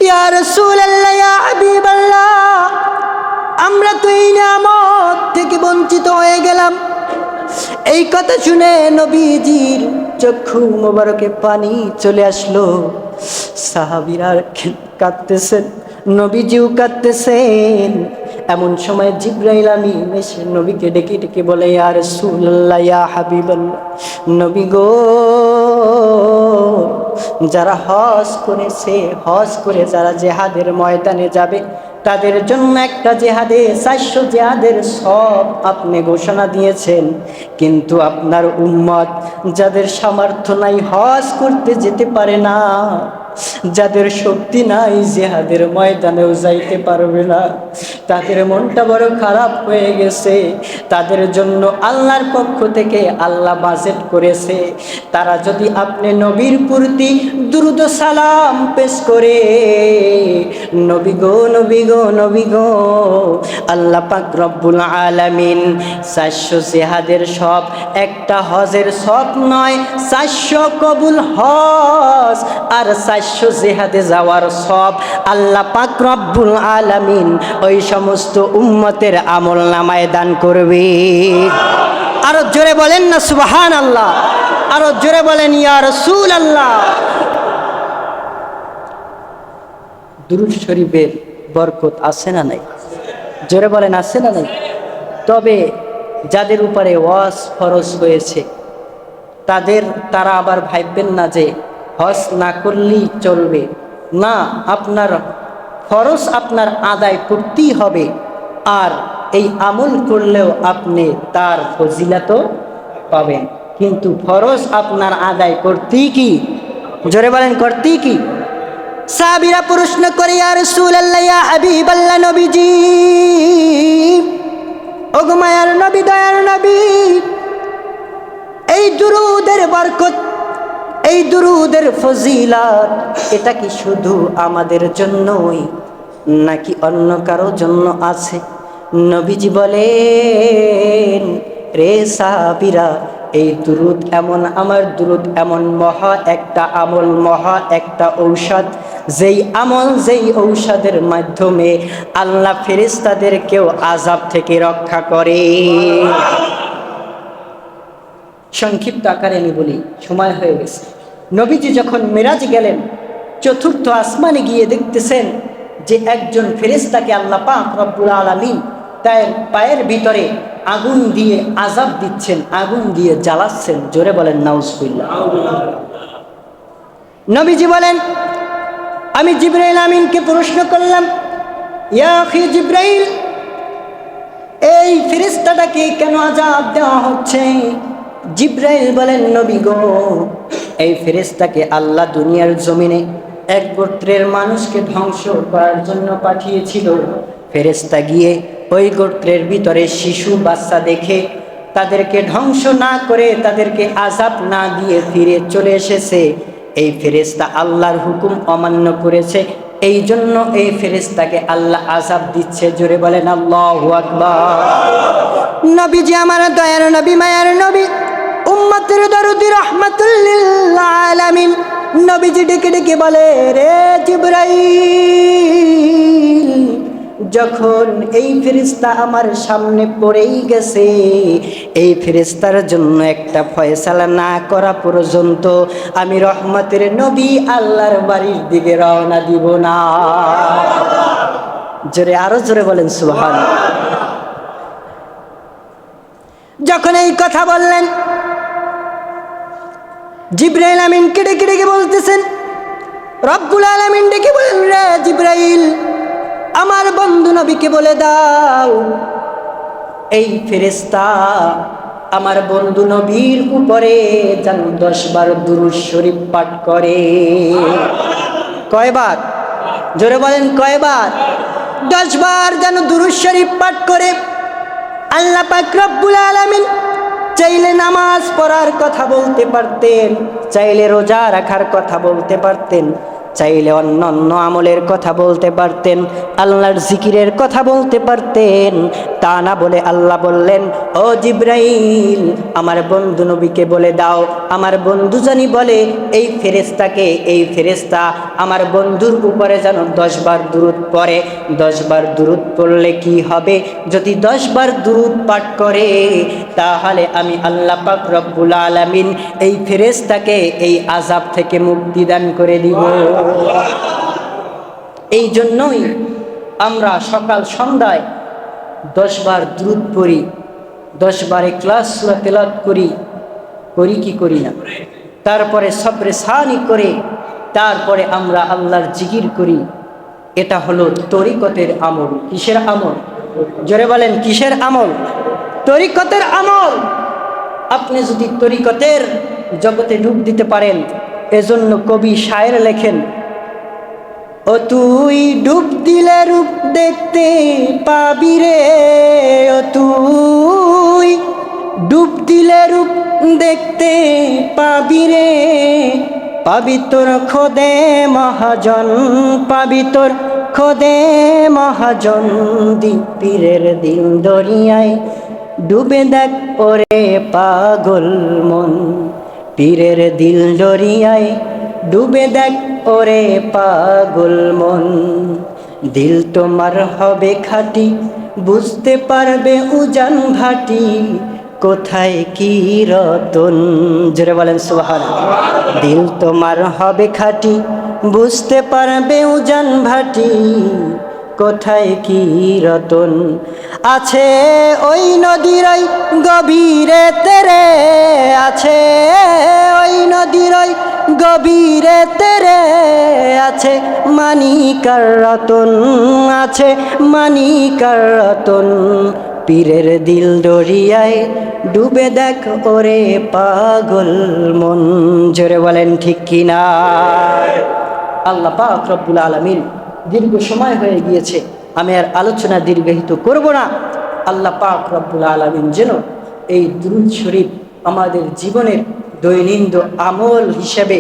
ইয়া রাসূলুল্লাহ, ইয়া হাবিবাল্লাহ, আমরা তো এই নিয়ামত থেকে বঞ্চিত হয়ে গেলাম। এই কথা শুনে নবীজির চক্ষু মোবারকে পানি চলে আসলো। সাহাবীরা কাঁদতেছেন, নবীজিও কাঁদতেছেন। এমন সময় জিবরাইল আমিন এসে নবীকে ডেকে ডেকে বলে, ইয়া রাসূলুল্লাহ, ইয়া হাবিবাল্লাহ, নবী গো, যারা হজ করেছে, হজ করে যারা জিহাদের ময়দানে যাবে, তাদের জন্য একটা জেহাদে 400 জেহাদের সব আপনি ঘোষণা দিয়েছেন। কিন্তু আপনার উম্মত যাদের সামর্থ্য নাই, হজ করতে যেতে পারে না, যাদের শক্তি নাই, জিহাদের ময়দানেও যাইতে পারবে না, তাদের মনটা বড় খারাপ হয়ে গেছে। তাদের জন্য আল্লাহর পক্ষ থেকে আল্লাহ বাজেট করেছে, তারা যদি আপনি নবীর প্রতি দুরূদ সালাম পেশ করে, নবী গো নবী গো নবী গো, আল্লাহ পাক রব্বুল আলামিন 400 জিহাদের সব, একটা হজের সব নয়, 400 কবুল হজ আর 400 জিহাদে যাওয়ার সব আল্লাহ পাক রব্বুল আলামিন ওই সমস্ত উম্মতের আমল নামায় দান করবে। আরো জোরে বলেন না সুবহানাল্লাহ, আরো জোরে বলেন ইয়া রাসূলুল্লাহ। দুরূদ শরীফের বরকত আছে না নাই? জোরে বলেন আছে না নাই? তবে যাদের উপরে ওয়াজ ফরজ হয়েছে তারা আবার ভাববেন না যে হজ না করলেই চলবে না, আপনার ফরজ আপনার আদায় করতেই হবে, আর এই আমল করলেও আপনি তার ফজিলত পাবেন। কিন্তু ফরজ আপনার আদায় করতেই কি, জোরে বলেন করতেই কি? সাহাবীরা প্রশ্ন করে, ইয়া রাসূলুল্লাহ, ইয়া হাবিবাল্লাহ, নবীজি, ওগো মায়ার নবী, দয়ার নবী, এই দুরূদের বরকত, এই দুরূদের ফজিলত, এটা কি শুধু আমাদের জন্যই নাকি অন্য কারো জন্য আছে? নবীজি বলেন, রে সাহাবীরা, এই দুরূদ এমন, আমার দুরূদ এমন মহা একটা আমল, মহা একটা ঔষধ, যেই আমল, যেই ঔষধের মাধ্যমে আল্লাহ ফেরেশতাদেরকেও আযাব থেকে রক্ষা করে। সংক্ষিপ্ত আকারে আমি বলি, সময় হয়ে গেছে। নবীজি যখন মেরাজ গেলেন, চতুর্থ আসমানে গিয়ে দেখতেছেন যে একজন ফেরেশতাকে আল্লাহ পাক রব্বুল আলামিন তার পায়ের ভিতরে আগুন দিয়ে আযাব দিচ্ছেন, আগুন দিয়ে জ্বালাচ্ছেন। জোরে বলেন নাউজুবিল্লাহ। নবীজি বলেন, আমি জিবরাইল আমিনকে প্রশ্ন করলাম, ইয়া আখি জিবরাইল, এই ফেরেশতাটাকে কেন আযাব দেওয়া হচ্ছে? জিবরাইল বলেন, নবী গো, এই ফেরেশতাকে আল্লাহ দুনিয়ার জমিনে এক গোত্রের মানুষকে ধ্বংস করার জন্য পাঠিয়েছিল। ফেরেশতা গিয়ে ওই গোত্রের ভিতরে শিশু বাচ্চা দেখে তাদেরকে ধ্বংস না করে, তাদেরকে আযাব না দিয়ে ফিরে চলে এসেছে। এই ফেরেশতা আল্লাহর হুকুম অমান্য করেছে, এই জন্য এই ফেরেশতাকে আল্লাহ আযাব দিচ্ছে। জোরে বলেন আল্লাহু আকবার। নবীজি আমার দয়ার নবী, মায়ার নবী, উম্মতের দরদি, রাহমাতুল লিল আলামিন, নবীজি ডেকে ডেকে বলে, রে জিবরাইল, যখন এই ফেরেশতা আমার সামনে পড়েই গেছে, এই ফেরেশতার জন্য একটা ফয়সালা না করা পর্যন্ত আমি রহমতের নবী আল্লাহর বাড়ির দিকে রওনা দিব না। জোরে, আরো জোরে বলেন সুবহানাল্লাহ। যখন এই কথা বললেন, জিবরাইল আমিনকে ডেকে ডেকে বলতেছেন, রব্বুল আলামিন ডেকে বলেন, রে জিবরাইল, আমার বন্ধু নবীকে বলে দাও, এই ফেরেশতা আমার বন্ধু নবীর উপরে যেন 10 বার দুরূদ শরীফ পাঠ করে। কয়বার? জোরে বলেন কয়বার? 10 বার যেন দুরূদ শরীফ পাঠ করে। আল্লাহ পাক রব্বুল আলামিন চাইলে নামাজ পড়ার কথা বলতে পারতেন, চাইলে রোজা রাখার কথা বলতে পারতেন, চাইলে অন্য অন্য আমলের কথা বলতে পারতেন, আল্লাহর জিকিরের কথা বলতে পারতেন। তা না বলে আল্লাহ বললেন, ও জিবরাইল, আমার বন্ধু নবীকে বলে দাও, আমার বন্ধু জানি বলে এই ফেরেশতাকে, এই ফেরেশতা আমার বন্ধুর উপরে যেন 10 বার দুরূদ পড়ে। 10 বার দুরূদ পড়লে কি হবে? যদি 10 বার দুরূদ পাঠ করে, তাহলে আমি আল্লাহ পাক রব্বুল আলামিন এই ফেরেশতাকে এই আযাব থেকে মুক্তি দান করে দিব। এই জন্যই আমরা সকাল সন্ধ্যায় 10 বার দুরূদ পড়ি, 10 বার ইখলাস সূরা তেলাওয়াত করি, করি কি করি না? তারপরে সবরে সানি করে তারপরে আমরা আল্লাহর জিকির করি। এটা হলো তরিকতের আমল। কিসের আমল? জোরে বলেন, কিসের আমল? তরিকতের আমল। আপনি যদি তরিকতের জগতে ডুব দিতে পারেন, এজন্য কবি শায়ের লেখেন, ও তুই ডুব দিলে রূপ দেখতে পাবি রে, ও তুই ডুব দিলে রূপ দেখতে পাবি রে, পাবি তোর খোদে মহাজন, পাবি তোর খোদে মহাজন। পীরের দিল দরিয়ায় ডুবে দেখ ওরে পাগল মন, পীরের দিল দরিয়ায় ডুবে দেখ ওরে পাগল মন। দিল তোমার হবে খাঁটি, বুঝতে পারবে উজান ভাটি, কোথায় কি রতন। জোরে বলেন সুবহানাল্লাহ। দিল তোমার হবে খাঁটি, বুঝতে পারবে উজান ভাটি, কোথায় কি রতন। আছে ওই নদীর ওই গভীরে তেরে, আছে ওই নদীর ওই গভীরে তেরে, আছে মানিকার রতন, আছে মানিকার রতন। পীরের দিল দরিয়ায় ডুবে দেখ ওরে পাগল মন। জোরে বলেন ঠিক কিনা? আল্লাহ পাক রব্বুল আলামিন, দীর্ঘ সময় হয়ে গিয়েছে, আমি আর আলোচনা দীর্ঘায়িত করব না। আল্লাহ পাক রব্বুল আলামিন যেন এই দুরূদ শরীফ আমাদের জীবনের দৈনন্দিন আমল হিসেবে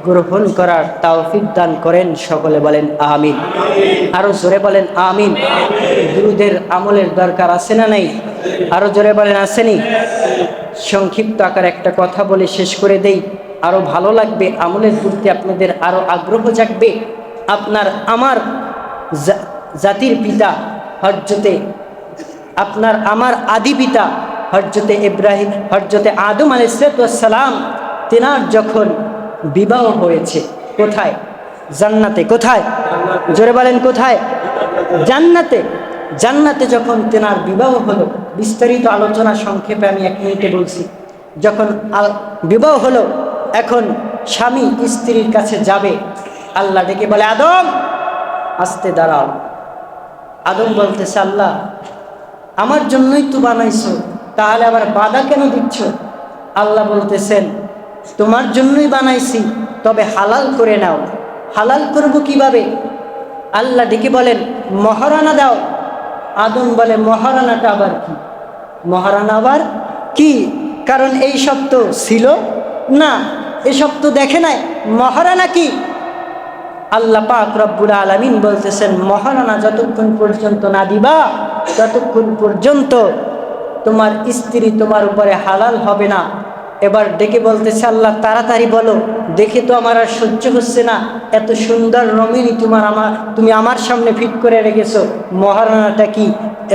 গ্রহণ করার তৌফিক দান করেন। সকলে বলেন আমিন। আরো জোরে বলেন আমিন। দুরূদের আমলের দরকার আছে না নাই? আরো জোরে বলেন আসেনি? সংক্ষিপ্ত আকার একটা কথা বলে শেষ করে দেই, আরো ভালো লাগবে, আমলের প্রতি আপনাদের আরো আগ্রহ জাগবে। আপনার আমার জাতির পিতা হযরতে, আপনার আমার আদি পিতা হযরতে ইব্রাহিম, হযরতে আদম আলাইহিস সালাম, তেনার যখন বিবাহ হয়েছে কোথায়? জান্নাতে। কোথায়? জোরে বলেন কোথায়? জান্নাতে। জান্নাতে যখন তেনার বিবাহ হলো, বিস্তারিত আলোচনা সংক্ষেপে আমি 1 মিনিটে বলছি। যখন বিবাহ হলো, এখন স্বামী স্ত্রীর কাছে যাবে, আল্লাহ ডেকে বলে আদম আস্তে দাঁড়াও। আদম বলতেছে আল্লাহ আমার জন্যই তো বানাইছো, তাহলে আবার বাধা কেন দিচ্ছ? আল্লাহ বলতেছেন তোমার জন্যই বানাইছি, তবে হালাল করে নাও। হালাল করব কিভাবে? আল্লাহ ডেকে বলেন মহারানা দাও। আদম বলে মহারানাটা আবার কি? মহারানা আবার কি? কারণ এই সব তো ছিল না, এসব তো দেখে নাই, মহারানা কি? আল্লাহ পাক রব্বুল আলামিন বলতেছেন মহারানা যতক্ষণ পর্যন্ত না দিবা, ততক্ষণ পর্যন্ত তোমার স্ত্রী তোমার উপরে হালাল হবে না। এবার ডেকে বলতেছে আল্লাহ তাড়াতাড়ি বলো, দেখে তো আমার আর সহ্য হচ্ছে না, এত সুন্দর রমণী তুমি আমার সামনে ফিট করে রেখেছো, মহারানাটা কি?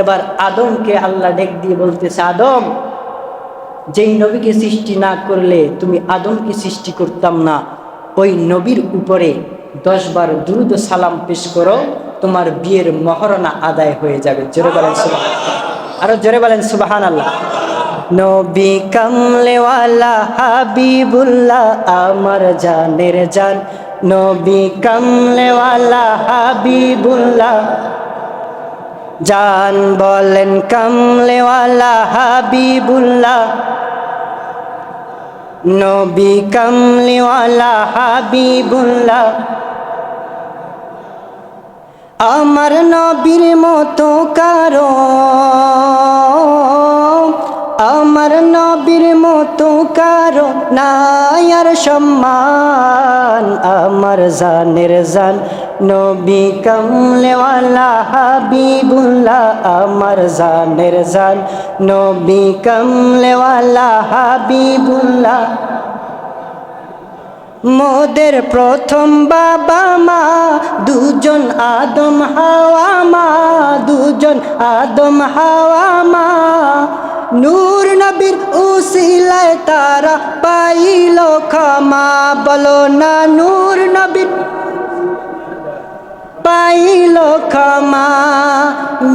এবার আদমকে আল্লাহ ডেক দিয়ে বলতেছে আদম, যেই নবীকে সৃষ্টি না করলে তুমি আদমকে সৃষ্টি করতাম না, ওই নবীর উপরে 10 বার দুরূদ ও সালাম পেশ করো, তোমার বিয়ের মহারণা আদায় হয়ে যাবে। জোরে বলেন সুবহানাল্লাহ। আরো জোরে বলেন সুবহানাল্লাহ। নবী কামলেওয়ালা হাবিবুল্লাহ আমার জানের জান, নবী কামলেওয়ালা হাবিবুল্লাহ জান, বলেন কামলেওয়ালা হাবিবুল্লাহ, নবী কামলিওয়ালা হাবিবুল্লাহ। আমার নবীর মতো কারো, আমার নবীর মতো কারো নাই আর সম্মান, আমার জানের জান নবী কামলেওয়ালা হাবিবুল্লাহ, আমার জানের জান নবী কামলেওয়ালা হাবিবুল্লাহ। মোদের প্রথম বাবা মা দুজন আদম হাওয়া মা, দুজন আদম হাওয়া মা, নূর নবীর উসিলায় তারা পাইল ক্ষমা। বলো না নূর নবীর পাইল ক্ষমা,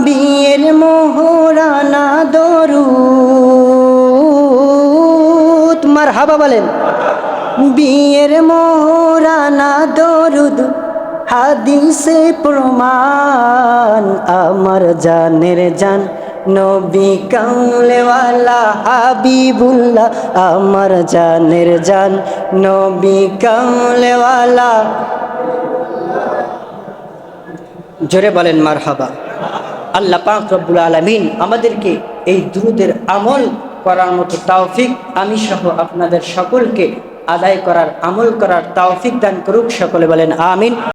বিয়ের মোহরানা দরুদ, মারহাবা বলেন, বিয়ের মোহরানা দরুদ হাদিসে প্রমাণ আমার জানের জান নবী কামলেওয়ালা হাবিবুল্লাহ আমার জানের জান নবী কামলেওয়ালা। জোরে বলেন মারহাবা। আল্লাহ পাক রব্বুল আলামিন আমাদেরকে এই দুরূদের আমল করার মতো তৌফিক আমি সহ আপনাদের সকলকে আদায় করার আমল করার তৌফিক দান করুক। সকলে বলেন আমিন।